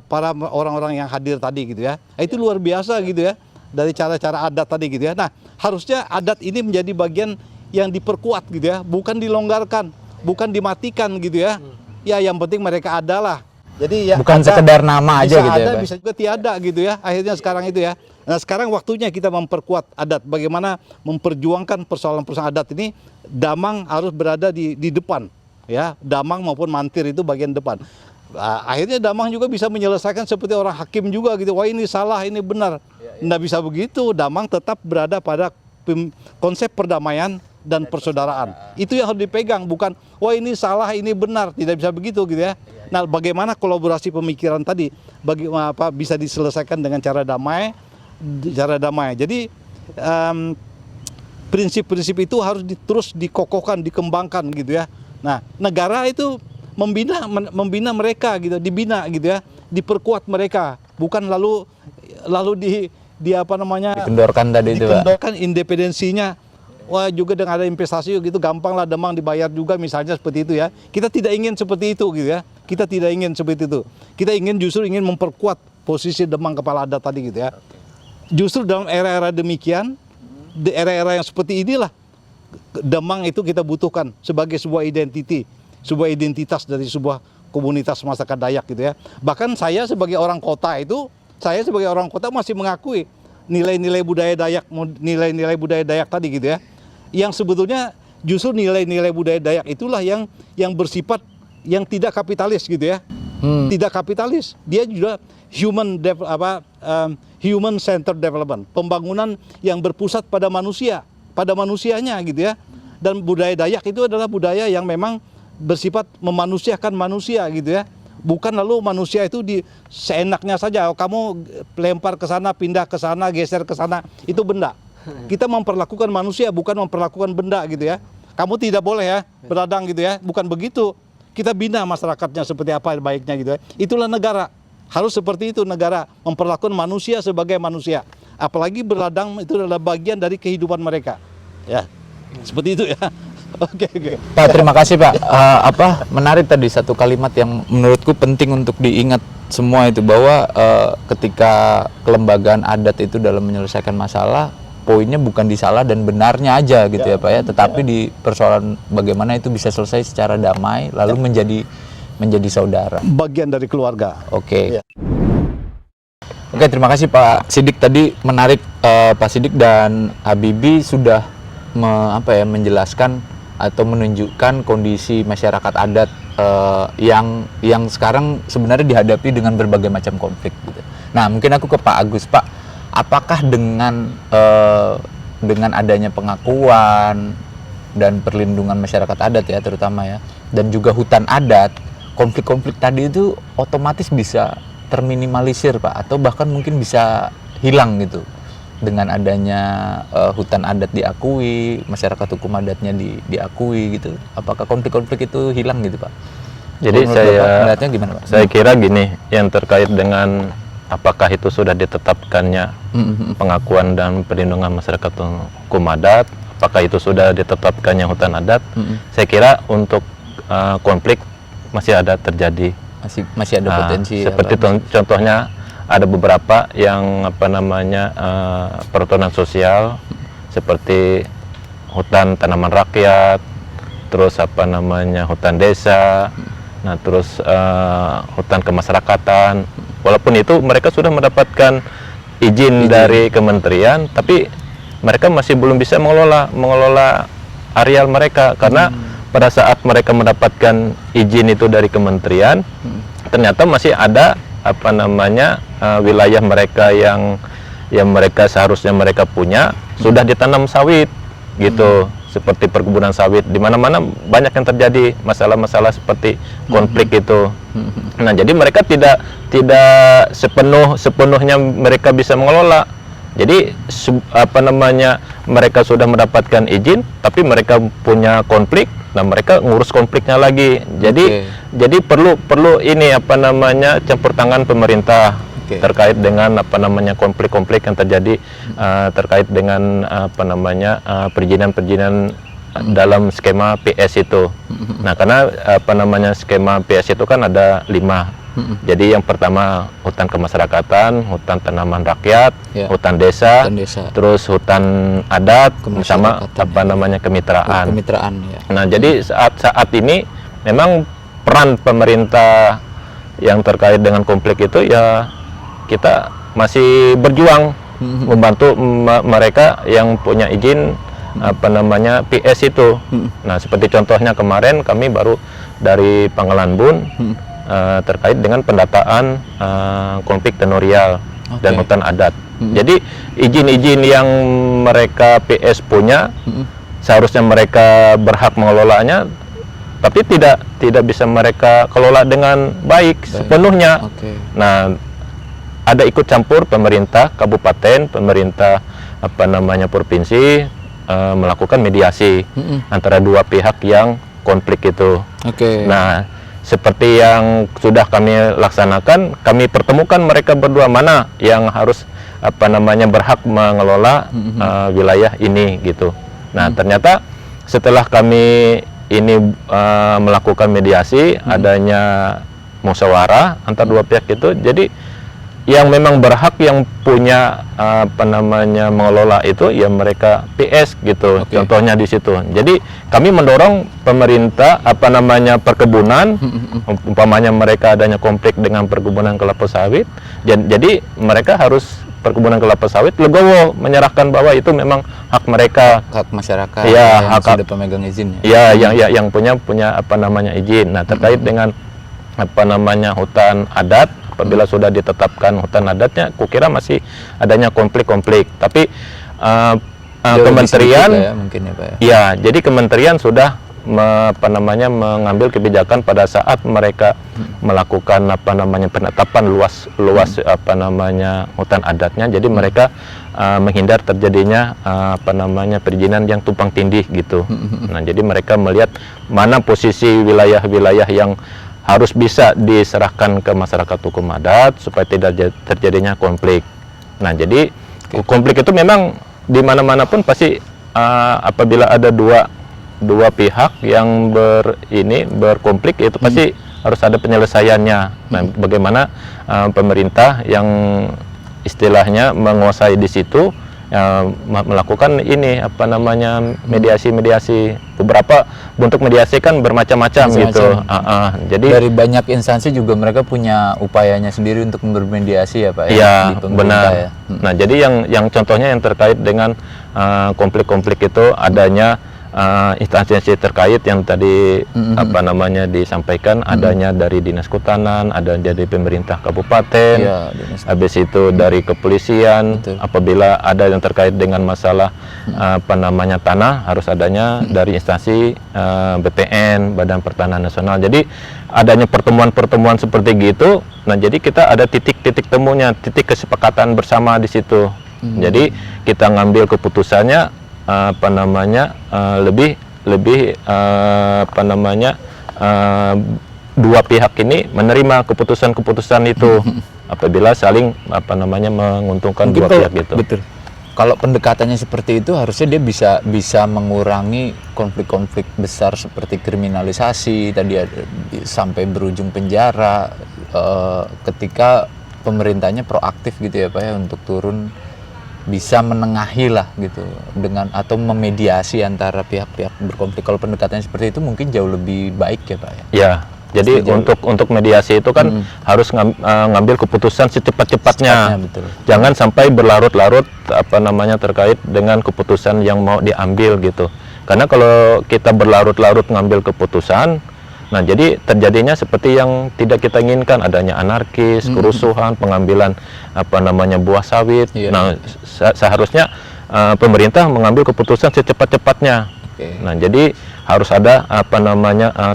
Speaker 2: para orang-orang yang hadir tadi gitu ya. Itu luar biasa gitu ya, dari cara-cara adat tadi gitu ya. Nah, harusnya adat ini menjadi bagian yang diperkuat gitu ya, bukan dilonggarkan, bukan dimatikan gitu ya. Ya yang penting mereka adalah. Jadi ya
Speaker 1: Bukan sekedar nama aja
Speaker 2: bisa
Speaker 1: gitu ya,
Speaker 2: ada,
Speaker 1: Pak?
Speaker 2: bisa juga tiada gitu ya. Akhirnya sekarang itu ya. Nah, sekarang waktunya kita memperkuat adat. Bagaimana memperjuangkan persoalan-persoalan adat ini, Damang harus berada di depan ya. Damang maupun Mantir itu bagian depan. Akhirnya Damang juga bisa menyelesaikan seperti orang hakim juga gitu. Wah ini salah, ini benar. Nggak bisa begitu. Damang tetap berada pada konsep perdamaian dan persaudaraan. Itu yang harus dipegang, bukan wah ini salah, ini benar. Tidak bisa begitu gitu ya. Nah, bagaimana kolaborasi pemikiran tadi bisa diselesaikan dengan cara damai. Jadi prinsip-prinsip itu harus terus dikokohkan, dikembangkan gitu ya. Nah, negara itu membina mereka gitu, dibina gitu ya, diperkuat mereka, bukan lalu
Speaker 1: Dikendorkan tadi itu, Pak.
Speaker 2: dikendorkan independensinya. Wah juga dengan ada investasi gitu gampang lah Demang dibayar juga misalnya seperti itu ya. Kita tidak ingin seperti itu gitu ya. Kita tidak ingin seperti itu. Kita justru ingin memperkuat posisi Demang Kepala Adat tadi gitu ya. Justru dalam era-era demikian, di era-era yang seperti inilah Demang itu kita butuhkan sebagai sebuah identitas dari sebuah komunitas masyarakat Dayak gitu ya. Bahkan saya sebagai orang kota masih mengakui nilai-nilai budaya Dayak tadi gitu ya. Yang sebetulnya justru nilai-nilai budaya Dayak itulah yang bersifat yang tidak kapitalis gitu ya. Tidak kapitalis. Dia juga human centered development, pembangunan yang berpusat pada manusianya gitu ya. Dan budaya Dayak itu adalah budaya yang memang bersifat memanusiakan manusia gitu ya. Bukan lalu manusia itu seenaknya saja, kamu lempar ke sana, pindah ke sana, geser ke sana, itu benda. Kita memperlakukan manusia, bukan memperlakukan benda gitu ya. Kamu tidak boleh ya berladang gitu ya, bukan begitu. Kita bina masyarakatnya seperti apa baiknya gitu ya. Itulah negara, harus seperti itu negara, memperlakukan manusia sebagai manusia. Apalagi berladang itu adalah bagian dari kehidupan mereka. Ya, seperti itu ya. Oke.
Speaker 1: Pak, terima kasih Pak. Menarik tadi satu kalimat yang menurutku penting untuk diingat semua itu, bahwa ketika kelembagaan adat itu dalam menyelesaikan masalah, poinnya bukan di salah dan benarnya aja gitu ya Pak ya, tetapi di persoalan bagaimana itu bisa selesai secara damai lalu menjadi saudara.
Speaker 2: Bagian dari keluarga.
Speaker 1: Oke. Oke, terima kasih Pak Sidik. Tadi menarik, Pak Sidik dan Habibie sudah menjelaskan atau menunjukkan kondisi masyarakat adat yang sekarang sebenarnya dihadapi dengan berbagai macam konflik gitu. Nah, mungkin aku ke Pak Agus. Pak, apakah dengan adanya pengakuan dan perlindungan masyarakat adat ya terutama ya, dan juga hutan adat, konflik-konflik tadi itu otomatis bisa terminimalisir Pak, atau bahkan mungkin bisa hilang gitu dengan adanya hutan adat diakui, masyarakat hukum adatnya diakui gitu? Apakah konflik-konflik itu hilang gitu Pak?
Speaker 3: Jadi
Speaker 1: melihatnya gimana Pak?
Speaker 3: Saya kira gini, yang terkait dengan apakah itu sudah ditetapkannya pengakuan dan perlindungan masyarakat hukum adat, apakah itu sudah ditetapkannya hutan adat, saya kira untuk konflik masih ada terjadi
Speaker 1: masih ada potensi
Speaker 3: seperti contohnya ada beberapa yang perhutanan sosial seperti hutan tanaman rakyat, terus hutan desa, nah terus hutan kemasyarakatan. Walaupun itu mereka sudah mendapatkan izin dari kementerian, tapi mereka masih belum bisa mengelola areal mereka karena pada saat mereka mendapatkan izin itu dari kementerian, ternyata masih ada wilayah mereka yang mereka seharusnya mereka punya sudah ditanam sawit gitu, seperti perkebunan sawit. Di mana-mana banyak yang terjadi masalah-masalah seperti konflik itu. Nah, jadi mereka tidak sepenuhnya mereka bisa mengelola. Jadi mereka sudah mendapatkan izin, tapi mereka punya konflik. Nah, mereka ngurus konfliknya lagi. Jadi perlu ini campur tangan pemerintah terkait dengan konflik-konflik yang terjadi terkait dengan perizinan-perizinan dalam skema PS itu. Nah, karena skema PS itu kan ada 5. Jadi yang pertama hutan kemasyarakatan, hutan tanaman rakyat, hutan desa, terus hutan adat, sama kemitraan. Nah, jadi saat ini memang peran pemerintah yang terkait dengan konflik itu ya kita masih berjuang membantu mereka yang punya izin PS itu. Nah, seperti contohnya kemarin kami baru dari Pangkalan Bun terkait dengan pendataan konflik tenurial dan hutan adat. Jadi izin-izin yang mereka PS punya seharusnya mereka berhak mengelolanya, tapi tidak bisa mereka kelola dengan baik sepenuhnya. Nah, ada ikut campur pemerintah kabupaten, pemerintah provinsi melakukan mediasi antara dua pihak yang konflik itu. Nah, seperti yang sudah kami laksanakan, kami pertemukan mereka berdua mana yang harus berhak mengelola wilayah ini gitu. Nah, ternyata setelah kami ini melakukan mediasi, adanya musyawarah antar dua pihak itu, jadi yang memang berhak yang punya mengelola itu ya mereka PS gitu. Contohnya di situ. Jadi kami mendorong pemerintah perkebunan, umpamanya mereka adanya konflik dengan perkebunan kelapa sawit, jadi mereka harus perkebunan kelapa sawit legowo menyerahkan bahwa itu memang hak mereka,
Speaker 1: hak masyarakat
Speaker 3: ya,
Speaker 1: yang sudah pemegang izin
Speaker 3: ya, yang punya izin. Nah, terkait dengan hutan adat, apabila sudah ditetapkan hutan adatnya, kukira masih adanya konflik-konflik. Tapi kementerian,
Speaker 1: ya, mungkin ya, Pak, ya.
Speaker 3: Ya, jadi kementerian sudah mengambil kebijakan pada saat mereka melakukan penetapan luas hutan adatnya. Jadi mereka menghindar terjadinya perizinan yang tumpang tindih gitu. Nah, jadi mereka melihat mana posisi wilayah-wilayah yang harus bisa diserahkan ke masyarakat hukum adat supaya tidak terjadinya konflik. Nah, jadi konflik itu memang di mana-mana pun pasti apabila ada dua pihak yang berkonflik itu pasti harus ada penyelesaiannya. Nah, bagaimana pemerintah yang istilahnya menguasai di situ melakukan ini mediasi. Beberapa bentuk mediasi kan bermacam-macam gitu. Jadi
Speaker 1: dari banyak instansi juga mereka punya upayanya sendiri untuk bermediasi ya, Pak, ya,
Speaker 3: iya,
Speaker 1: di pemerintah,
Speaker 3: benar.
Speaker 1: ya.
Speaker 3: Nah, jadi yang contohnya yang terkait dengan konflik-konflik itu adanya instansi terkait yang tadi disampaikan, adanya dari Dinas Kehutanan, ada dari pemerintah kabupaten,
Speaker 1: ya,
Speaker 3: habis itu dari kepolisian.
Speaker 1: Betul.
Speaker 3: Apabila ada yang terkait dengan masalah tanah, harus adanya dari instansi BPN, Badan Pertanahan Nasional. Jadi adanya pertemuan-pertemuan seperti gitu. Nah, jadi kita ada titik-titik temunya, titik kesepakatan bersama di situ. Jadi kita ngambil keputusannya lebih dua pihak ini menerima keputusan-keputusan itu apabila saling menguntungkan
Speaker 1: Mungkin
Speaker 3: dua pihak gitu.
Speaker 1: Betul. kalau pendekatannya seperti itu harusnya dia bisa mengurangi konflik-konflik besar seperti kriminalisasi tadi sampai berujung penjara ketika pemerintahnya proaktif gitu ya Pak ya untuk turun bisa menengahi lah gitu dengan atau memediasi antara pihak-pihak berkonflik. Kalau pendekatannya seperti itu mungkin jauh lebih baik ya Pak ya.
Speaker 3: Ya. Jadi untuk mediasi itu kan harus ngambil keputusan secepat-cepatnya.
Speaker 1: Betul.
Speaker 3: Jangan sampai berlarut-larut terkait dengan keputusan yang mau diambil gitu. Karena kalau kita berlarut-larut ngambil keputusan, nah jadi terjadinya seperti yang tidak kita inginkan, adanya anarkis, kerusuhan, pengambilan buah sawit.
Speaker 1: Iya.
Speaker 3: Nah seharusnya pemerintah mengambil keputusan secepat-cepatnya. Nah, jadi harus ada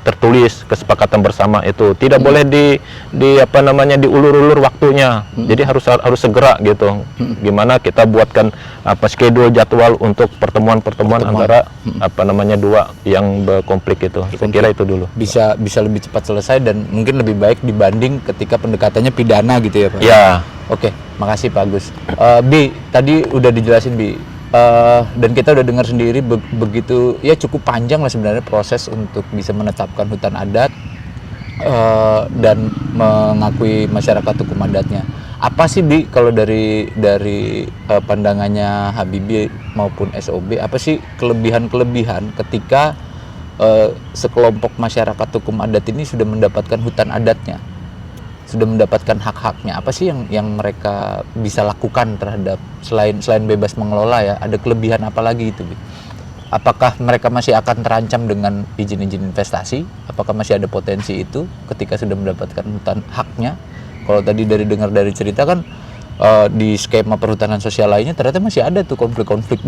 Speaker 3: tertulis kesepakatan bersama itu. Tidak boleh diulur-ulur waktunya. Jadi harus segera gitu. Gimana kita buatkan schedule jadwal untuk pertemuan antara dua yang berkonflik itu. Saya kira itu dulu.
Speaker 1: Bisa lebih cepat selesai dan mungkin lebih baik dibanding ketika pendekatannya pidana gitu ya Pak.
Speaker 3: Ya.
Speaker 1: Oke, makasih Pak Agus. Bi, tadi udah dijelasin Bi. Dan kita udah dengar sendiri begitu ya cukup panjang lah sebenarnya proses untuk bisa menetapkan hutan adat dan mengakui masyarakat hukum adatnya. Apa sih Bi kalau dari pandangannya Habibie maupun SOB, apa sih kelebihan-kelebihan ketika sekelompok masyarakat hukum adat ini sudah mendapatkan hutan adatnya? Sudah mendapatkan hak-haknya, apa sih yang mereka bisa lakukan terhadap selain bebas mengelola ya, ada kelebihan apa lagi itu? Apakah mereka masih akan terancam dengan izin-izin investasi? Apakah masih ada potensi itu ketika sudah mendapatkan hutan haknya? Kalau tadi dengar dari cerita kan di skema perhutanan sosial lainnya ternyata masih ada tuh konflik-konflik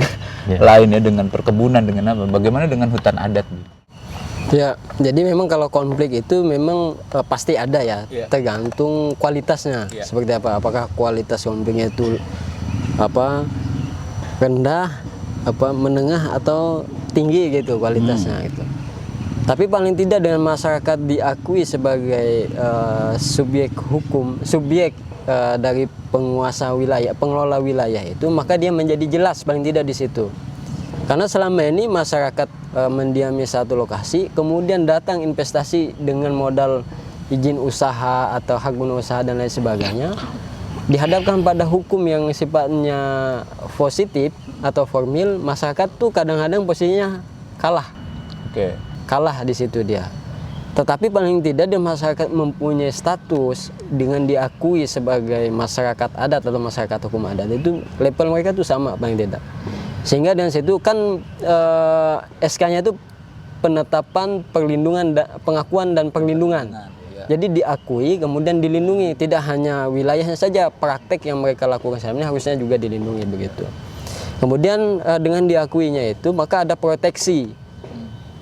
Speaker 1: lainnya dengan perkebunan, dengan apa? Bagaimana dengan hutan adat?
Speaker 4: Ya, jadi memang kalau konflik itu memang pasti ada ya, tergantung kualitasnya seperti apa. Apakah kualitas konfliknya itu rendah, menengah atau tinggi gitu kualitasnya gitu. Tapi paling tidak dengan masyarakat diakui sebagai subjek hukum, dari penguasa wilayah, pengelola wilayah itu, maka dia menjadi jelas paling tidak di situ. Karena selama ini masyarakat mendiami satu lokasi, kemudian datang investasi dengan modal izin usaha atau hak guna usaha dan lain sebagainya, dihadapkan pada hukum yang sifatnya positif atau formil, masyarakat tuh kadang-kadang posisinya kalah. Kalah di situ dia. Tetapi paling tidak dia masyarakat mempunyai status dengan diakui sebagai masyarakat adat atau masyarakat hukum adat, itu level mereka tuh sama paling tidak. Sehingga dengan situ kan SK-nya itu penetapan perlindungan, pengakuan dan perlindungan. Jadi diakui kemudian dilindungi, tidak hanya wilayahnya saja, praktek yang mereka lakukan selama ini harusnya juga dilindungi begitu. Kemudian dengan diakuinya itu maka ada proteksi.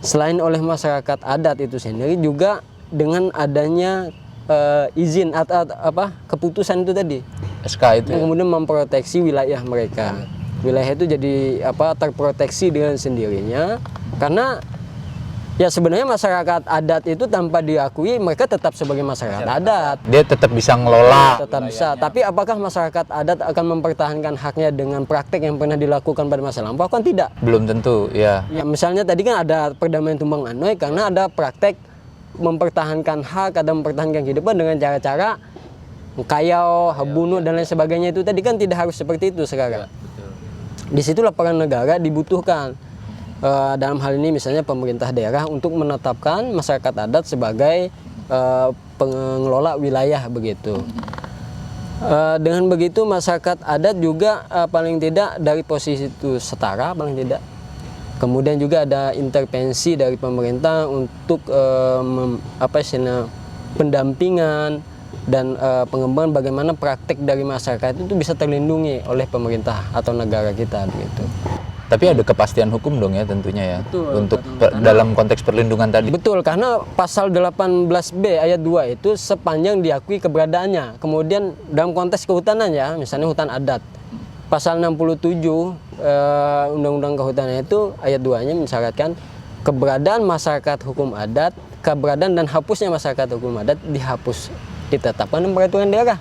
Speaker 4: Selain oleh masyarakat adat itu sendiri, juga dengan adanya izin atau keputusan itu tadi.
Speaker 1: SK itu.
Speaker 4: Kemudian memproteksi wilayah mereka. Wilayah itu jadi terproteksi dengan sendirinya, karena ya sebenarnya masyarakat adat itu tanpa diakui mereka tetap sebagai masyarakat adat.
Speaker 1: Dia tetap bisa ngelola.
Speaker 4: Tetap bisa. Tapi apakah masyarakat adat akan mempertahankan haknya dengan praktek yang pernah dilakukan pada masa lampau? Kan tidak.
Speaker 1: Belum tentu, ya.
Speaker 4: Ya misalnya tadi kan ada perdamaian tumbang anoy karena ada praktek mempertahankan hak, ada mempertahankan kehidupan dengan cara-cara kayau, bunuh dan lain sebagainya, itu tadi kan tidak harus seperti itu sekarang. Disitulah peran negara dibutuhkan, dalam hal ini misalnya pemerintah daerah untuk menetapkan masyarakat adat sebagai pengelola wilayah begitu. Dengan begitu masyarakat adat juga paling tidak dari posisi itu setara paling tidak. Kemudian juga ada intervensi dari pemerintah untuk pendampingan dan pengembangan bagaimana praktek dari masyarakat itu bisa terlindungi oleh pemerintah atau negara kita begitu.
Speaker 1: Tapi ada kepastian hukum dong ya tentunya ya.
Speaker 4: Betul,
Speaker 1: untuk dalam konteks perlindungan tadi.
Speaker 4: Betul, karena pasal 18B ayat 2 itu sepanjang diakui keberadaannya. Kemudian dalam konteks kehutanan ya, misalnya hutan adat. Pasal 67 Undang-Undang Kehutanan itu ayat 2-nya mensyaratkan keberadaan masyarakat hukum adat, keberadaan dan hapusnya masyarakat hukum adat ditetapkan dalam peraturan daerah.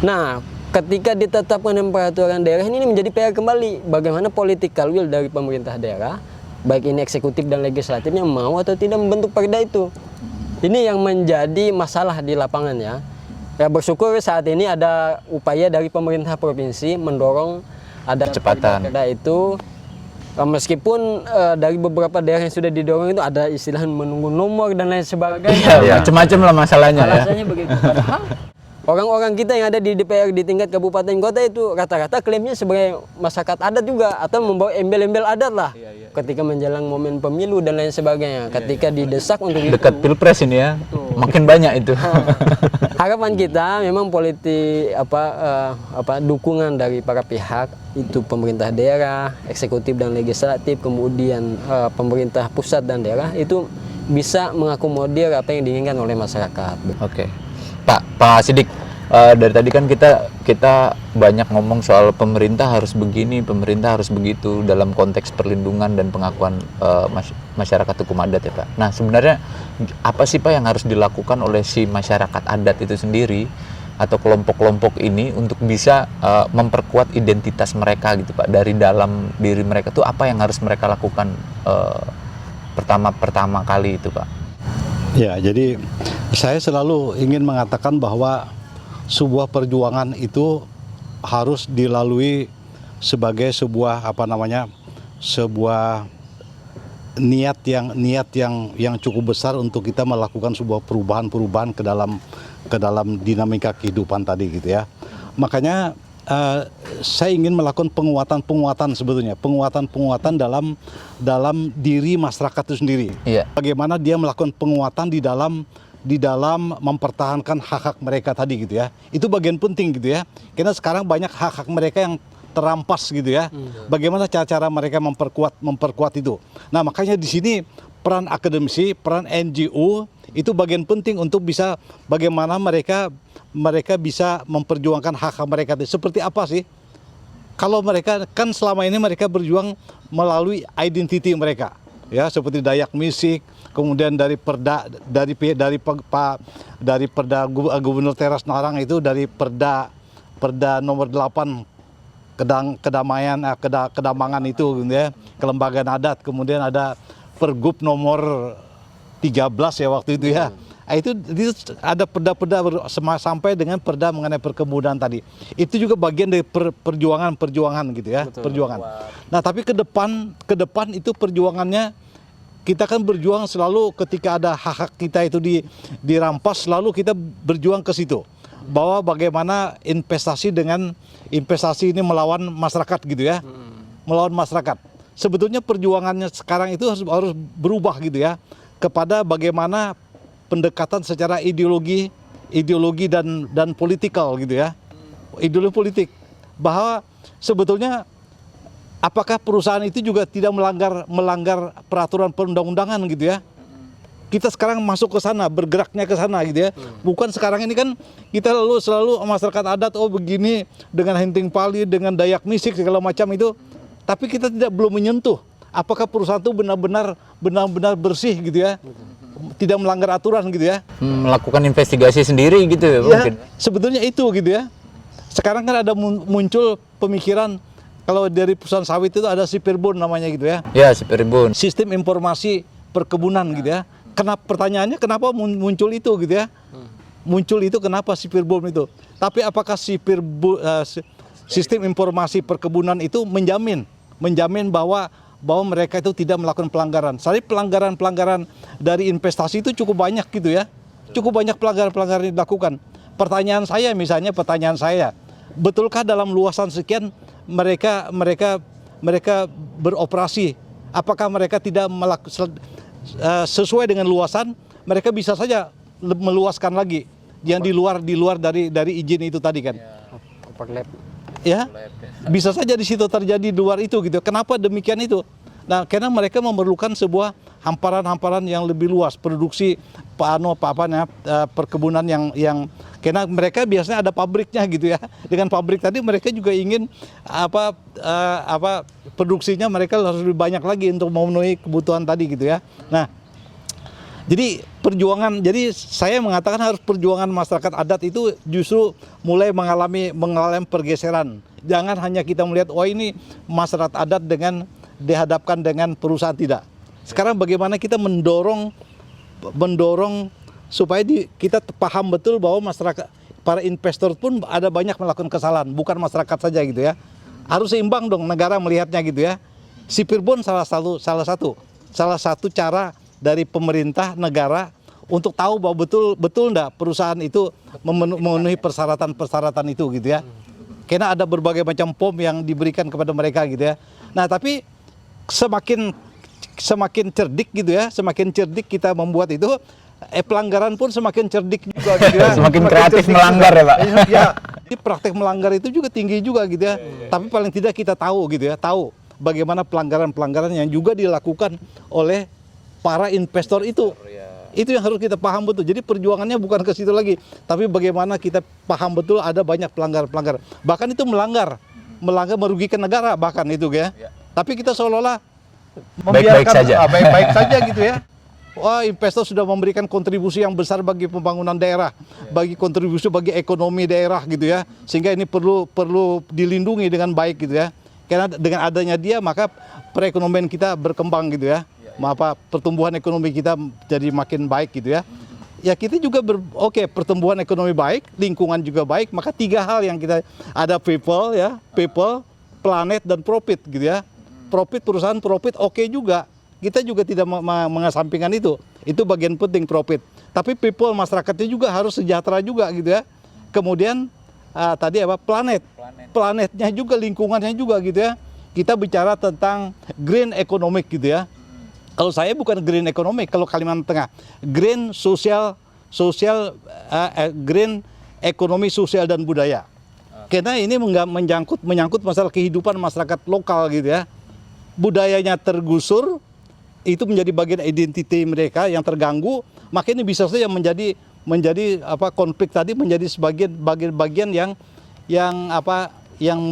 Speaker 4: Nah, ketika ditetapkan dengan peraturan daerah ini menjadi PR kembali. Bagaimana political will dari pemerintah daerah, baik ini eksekutif dan legislatifnya mau atau tidak membentuk perda itu. Ini yang menjadi masalah di lapangan ya. Ya bersyukur saat ini ada upaya dari pemerintah provinsi mendorong ada
Speaker 1: Kecepatan.
Speaker 4: perda itu. Meskipun dari beberapa daerah yang sudah didorong itu ada istilah menunggu nomor dan lain sebagainya.
Speaker 1: Ya, macam-macam lah masalahnya ya.
Speaker 4: Alasannya begitu. Padahal orang-orang kita yang ada di DPR di tingkat kabupaten kota itu rata-rata klaimnya sebagai masyarakat adat juga atau membawa embel-embel adat lah. Ketika menjelang momen pemilu dan lain sebagainya. Ketika didesak untuk itu.
Speaker 1: Dekat pilpres ini ya, makin banyak itu.
Speaker 4: Harapan kita memang politik dukungan dari para pihak itu pemerintah daerah, eksekutif dan legislatif, kemudian pemerintah pusat dan daerah itu bisa mengakomodir apa yang diinginkan oleh masyarakat.
Speaker 1: Oke, Pak Sidik, dari tadi kan kita banyak ngomong soal pemerintah harus begini, pemerintah harus begitu dalam konteks perlindungan dan pengakuan masyarakat hukum adat ya Pak. Nah sebenarnya apa sih Pak yang harus dilakukan oleh si masyarakat adat itu sendiri atau kelompok-kelompok ini untuk bisa memperkuat identitas mereka gitu Pak, dari dalam diri mereka tuh apa yang harus mereka lakukan pertama kali itu Pak?
Speaker 2: Ya, jadi saya selalu ingin mengatakan bahwa sebuah perjuangan itu harus dilalui sebagai sebuah sebuah niat yang cukup besar untuk kita melakukan sebuah perubahan ke dalam dinamika kehidupan tadi gitu ya. Makanya saya ingin melakukan penguatan sebetulnya, penguatan dalam diri masyarakat itu sendiri.
Speaker 1: Iya.
Speaker 2: Bagaimana dia melakukan penguatan di dalam mempertahankan hak-hak mereka tadi gitu ya. Itu bagian penting gitu ya. Karena sekarang banyak hak-hak mereka yang terampas gitu ya. Bagaimana cara mereka memperkuat itu. Nah, makanya di sini peran akademisi, peran NGO itu bagian penting untuk bisa bagaimana mereka bisa memperjuangkan hak-hak mereka. Seperti apa sih? Kalau mereka kan selama ini mereka berjuang melalui identiti mereka, ya seperti Dayak Misik, kemudian dari perda Gubernur Teras Narang itu dari perda nomor 8 kedamangan itu gitu ya, kelembagaan adat, kemudian ada Pergub nomor 13 ya waktu itu ya. Itu ada perda-perda sampai dengan perda mengenai perkebunan tadi. Itu juga bagian dari perjuangan gitu ya. Betul, perjuangan. Nah, tapi ke depan itu perjuangannya kita kan berjuang selalu ketika ada hak-hak kita itu dirampas, selalu kita berjuang ke situ. Bahwa bagaimana investasi ini melawan masyarakat gitu ya. Melawan masyarakat. Sebetulnya perjuangannya sekarang itu harus berubah gitu ya, kepada bagaimana pendekatan secara ideologi dan politikal gitu ya, ideologi politik, bahwa sebetulnya apakah perusahaan itu juga tidak melanggar peraturan perundang-undangan gitu ya. Kita sekarang masuk ke sana, bergeraknya ke sana gitu ya. Bukan sekarang ini kan kita selalu masyarakat adat begini dengan Henting Pali, dengan Dayak Misik segala macam itu. Tapi kita belum menyentuh apakah perusahaan itu benar-benar bersih gitu ya, tidak melanggar aturan gitu ya.
Speaker 1: Melakukan investigasi sendiri gitu ya, mungkin.
Speaker 2: Sebetulnya itu gitu ya. Sekarang kan ada muncul pemikiran kalau dari perusahaan sawit itu ada Siperbon namanya gitu ya.
Speaker 1: Ya, Siperbon.
Speaker 2: Sistem informasi perkebunan gitu ya. Pertanyaannya kenapa muncul itu gitu ya? Muncul itu kenapa Siperbon itu? Tapi apakah sistem informasi perkebunan itu menjamin bahwa mereka itu tidak melakukan pelanggaran. Jadi pelanggaran dari investasi itu cukup banyak gitu ya. Cukup banyak pelanggaran dilakukan. Pertanyaan saya, betulkah dalam luasan sekian mereka beroperasi? Apakah mereka tidak sesuai dengan luasan? Mereka bisa saja meluaskan lagi yang di luar dari izin itu tadi kan. Ya, bisa saja di situ terjadi di luar itu gitu. Kenapa demikian itu? Nah, karena mereka memerlukan sebuah hamparan yang lebih luas, produksi perkebunan yang karena mereka biasanya ada pabriknya gitu ya. Dengan pabrik tadi mereka juga ingin produksinya mereka harus lebih banyak lagi untuk memenuhi kebutuhan tadi gitu ya. Nah, jadi perjuangan. Jadi saya mengatakan harus perjuangan masyarakat adat itu justru mulai mengalami pergeseran. Jangan hanya kita melihat oh ini masyarakat adat dengan dihadapkan dengan perusahaan, tidak. Sekarang bagaimana kita mendorong supaya kita paham betul bahwa masyarakat, para investor pun ada banyak melakukan kesalahan, bukan masyarakat saja gitu ya. Harus seimbang dong negara melihatnya gitu ya. Sipir bond salah satu cara dari pemerintah negara untuk tahu bahwa betul enggak perusahaan itu memenuhi persyaratan itu gitu ya. Karena ada berbagai macam form yang diberikan kepada mereka gitu ya. Nah, tapi semakin cerdik gitu ya, semakin cerdik kita membuat itu, pelanggaran pun semakin cerdik juga gitu ya.
Speaker 1: Semakin kreatif melanggar ya, Pak.
Speaker 2: Ya, praktek melanggar itu juga tinggi juga gitu ya. Tapi paling tidak kita tahu gitu ya, tahu bagaimana pelanggaran-pelanggaran yang juga dilakukan oleh para investor itu. Itu yang harus kita paham betul. Jadi perjuangannya bukan ke situ lagi, tapi bagaimana kita paham betul ada banyak pelanggar-pelanggar. Bahkan itu melanggar merugikan negara bahkan itu ya. Tapi kita seolah-olah
Speaker 1: Baik-baik saja.
Speaker 2: Baik-baik saja gitu ya. Wah, investor sudah memberikan kontribusi yang besar bagi pembangunan daerah, bagi kontribusi bagi ekonomi daerah gitu ya. Sehingga ini perlu dilindungi dengan baik gitu ya. Karena dengan adanya dia maka perekonomian kita berkembang gitu ya. Pertumbuhan ekonomi kita jadi makin baik gitu ya. Ya kita juga pertumbuhan ekonomi baik, lingkungan juga baik, maka 3 hal yang kita ada people, planet dan profit gitu ya. Profit perusahaan oke juga. Kita juga tidak mengesampingkan itu. Itu bagian penting profit. Tapi people masyarakatnya juga harus sejahtera juga gitu ya. Kemudian tadi planet. Planetnya juga, lingkungannya juga gitu ya. Kita bicara tentang green economic gitu ya. Kalau saya bukan green economic, kalau Kalimantan Tengah, green green ekonomi sosial dan budaya. Karena ini menyangkut masalah kehidupan masyarakat lokal gitu ya. Budayanya tergusur, itu menjadi bagian identitas mereka yang terganggu, maka ini bisa saja menjadi konflik tadi menjadi sebagian bagian yang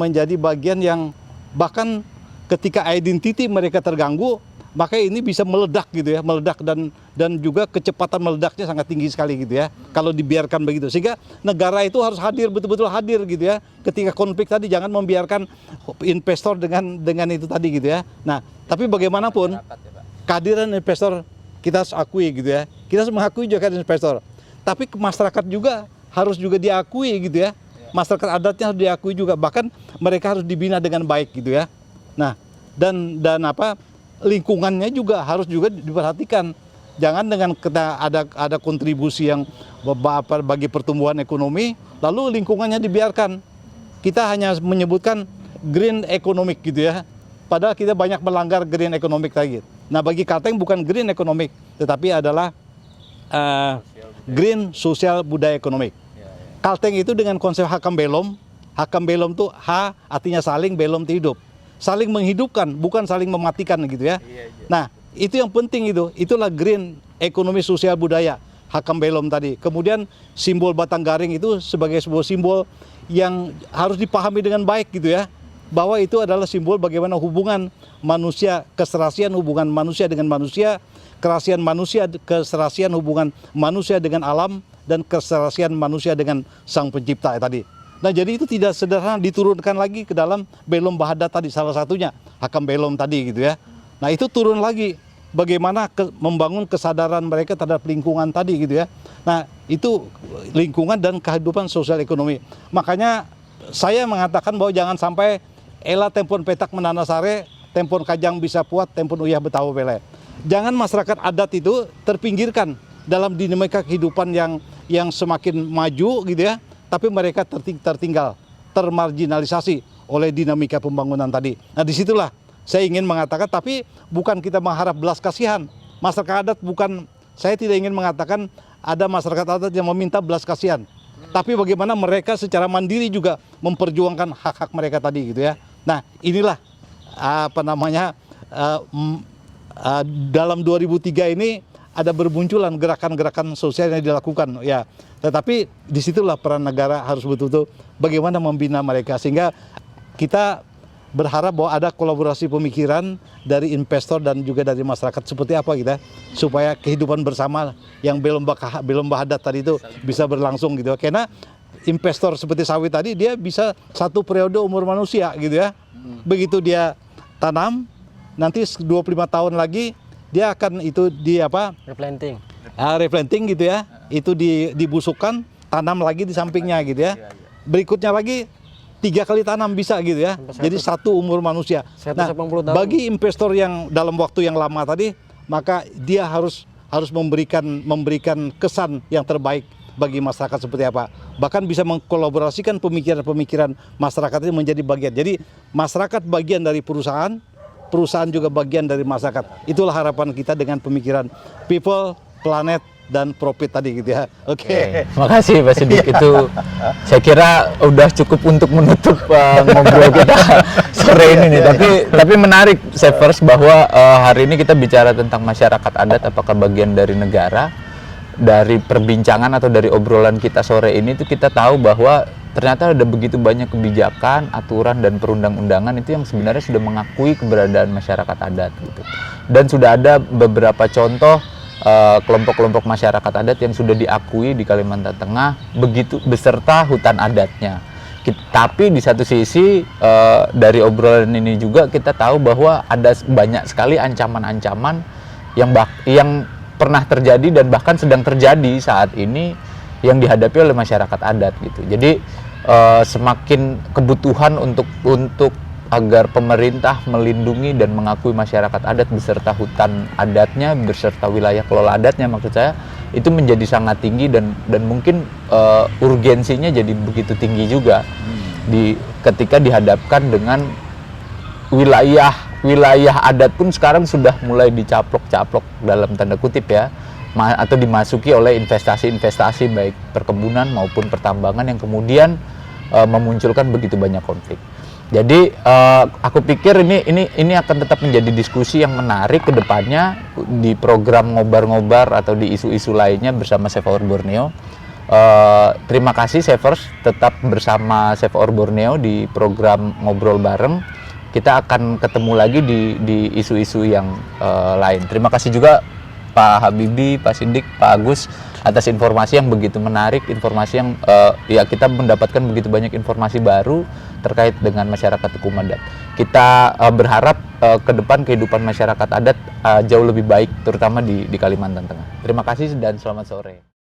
Speaker 2: menjadi bagian yang bahkan ketika identitas mereka terganggu, maka ini bisa meledak gitu ya, dan juga kecepatan meledaknya sangat tinggi sekali gitu ya, kalau dibiarkan begitu. Sehingga negara itu harus betul-betul hadir gitu ya, ketika konflik tadi, jangan membiarkan investor dengan itu tadi gitu ya. Nah, tapi bagaimanapun kehadiran investor kita harus akui gitu ya, kita harus mengakui juga kehadiran investor. Tapi masyarakat juga harus diakui gitu ya, masyarakat adatnya harus diakui juga, bahkan mereka harus dibina dengan baik gitu ya. Nah, dan lingkungannya juga harus diperhatikan. Jangan dengan kita ada kontribusi yang bagi pertumbuhan ekonomi, lalu lingkungannya dibiarkan. Kita hanya menyebutkan green economic gitu ya. Padahal kita banyak melanggar green economic tadi. Nah, bagi Kalteng bukan green economic, tetapi adalah green sosial budaya ekonomi. Kalteng itu dengan konsep Hakam Belom itu H artinya saling, belom itu hidup. Saling menghidupkan, bukan saling mematikan gitu ya. Nah, itu yang penting itulah green ekonomi sosial budaya, Hakam Belom tadi. Kemudian simbol Batang Garing itu sebagai sebuah simbol yang harus dipahami dengan baik gitu ya. Bahwa itu adalah simbol bagaimana hubungan manusia, keserasian hubungan manusia dengan manusia, keserasian hubungan manusia dengan alam, dan keserasian manusia dengan Sang Pencipta tadi. Nah, jadi itu tidak sederhana diturunkan lagi ke dalam Belom Bahada tadi, salah satunya Hakam Belom tadi gitu ya. Nah, itu turun lagi bagaimana membangun kesadaran mereka terhadap lingkungan tadi gitu ya. Nah, itu lingkungan dan kehidupan sosial ekonomi. Makanya saya mengatakan bahwa jangan sampai ela tempon petak menanasare, tempon kajang bisa puat, tempon uyah betawa bele. Jangan masyarakat adat itu terpinggirkan dalam dinamika kehidupan yang semakin maju gitu ya. Tapi mereka tertinggal, termarginalisasi oleh dinamika pembangunan tadi. Nah, disitulah saya ingin mengatakan, tapi bukan kita mengharap belas kasihan. Masyarakat adat saya tidak ingin mengatakan ada masyarakat adat yang meminta belas kasihan. Tapi bagaimana mereka secara mandiri juga memperjuangkan hak-hak mereka tadi gitu ya. Nah, inilah dalam 2003 ini ada bermunculan gerakan-gerakan sosial yang dilakukan ya. Tetapi disitulah peran negara harus betul-betul bagaimana membina mereka, sehingga kita berharap bahwa ada kolaborasi pemikiran dari investor dan juga dari masyarakat seperti apa kita supaya kehidupan bersama yang belum bahadat tadi itu bisa berlangsung gitu. Karena investor seperti sawit tadi dia bisa 1 periode umur manusia gitu ya. Begitu dia tanam nanti 25 tahun lagi dia akan itu
Speaker 4: Replanting.
Speaker 2: replanting gitu ya. Itu dibusukkan, tanam lagi di sampingnya gitu ya. Berikutnya lagi 3 kali tanam bisa gitu ya. Jadi 1 umur manusia.
Speaker 4: 180 tahun.
Speaker 2: Bagi investor yang dalam waktu yang lama tadi, maka dia harus memberikan kesan yang terbaik bagi masyarakat seperti apa. Bahkan bisa mengkolaborasikan pemikiran-pemikiran masyarakat ini menjadi bagian. Jadi masyarakat bagian dari perusahaan, perusahaan juga bagian dari masyarakat. Itulah harapan kita dengan pemikiran people, planet, dan profit tadi gitu ya. Oke.
Speaker 1: Makasih Pak Sidik, itu saya kira udah cukup untuk menutup ngobrol kita sore ini nih. Tapi menarik Savers bahwa hari ini kita bicara tentang masyarakat adat apakah bagian dari negara. Dari perbincangan atau dari obrolan kita sore ini tuh kita tahu bahwa ternyata ada begitu banyak kebijakan, aturan dan perundang-undangan itu yang sebenarnya sudah mengakui keberadaan masyarakat adat gitu. Dan sudah ada beberapa contoh kelompok-kelompok masyarakat adat yang sudah diakui di Kalimantan Tengah begitu beserta hutan adatnya. Tapi di satu sisi dari obrolan ini juga kita tahu bahwa ada banyak sekali ancaman-ancaman yang pernah terjadi dan bahkan sedang terjadi saat ini yang dihadapi oleh masyarakat adat gitu. Jadi semakin kebutuhan untuk agar pemerintah melindungi dan mengakui masyarakat adat beserta hutan adatnya, beserta wilayah kelola adatnya maksud saya, itu menjadi sangat tinggi dan mungkin urgensinya jadi begitu tinggi juga ketika dihadapkan dengan wilayah adat pun sekarang sudah mulai dicaplok-caplok dalam tanda kutip ya, atau dimasuki oleh investasi-investasi baik perkebunan maupun pertambangan yang kemudian memunculkan begitu banyak konflik. Jadi aku pikir ini akan tetap menjadi diskusi yang menarik ke depannya di program ngobar-ngobar atau di isu-isu lainnya bersama Save Our Borneo. Terima kasih Savers, tetap bersama Save Our Borneo di program ngobrol bareng. Kita akan ketemu lagi di isu-isu yang lain. Terima kasih juga Pak Habibie, Pak Sidik, Pak Agus atas informasi yang begitu menarik, informasi yang ya kita mendapatkan begitu banyak informasi baru terkait dengan masyarakat Tukumadat. Kita berharap ke depan kehidupan masyarakat adat jauh lebih baik, terutama di Kalimantan Tengah. Terima kasih dan selamat sore.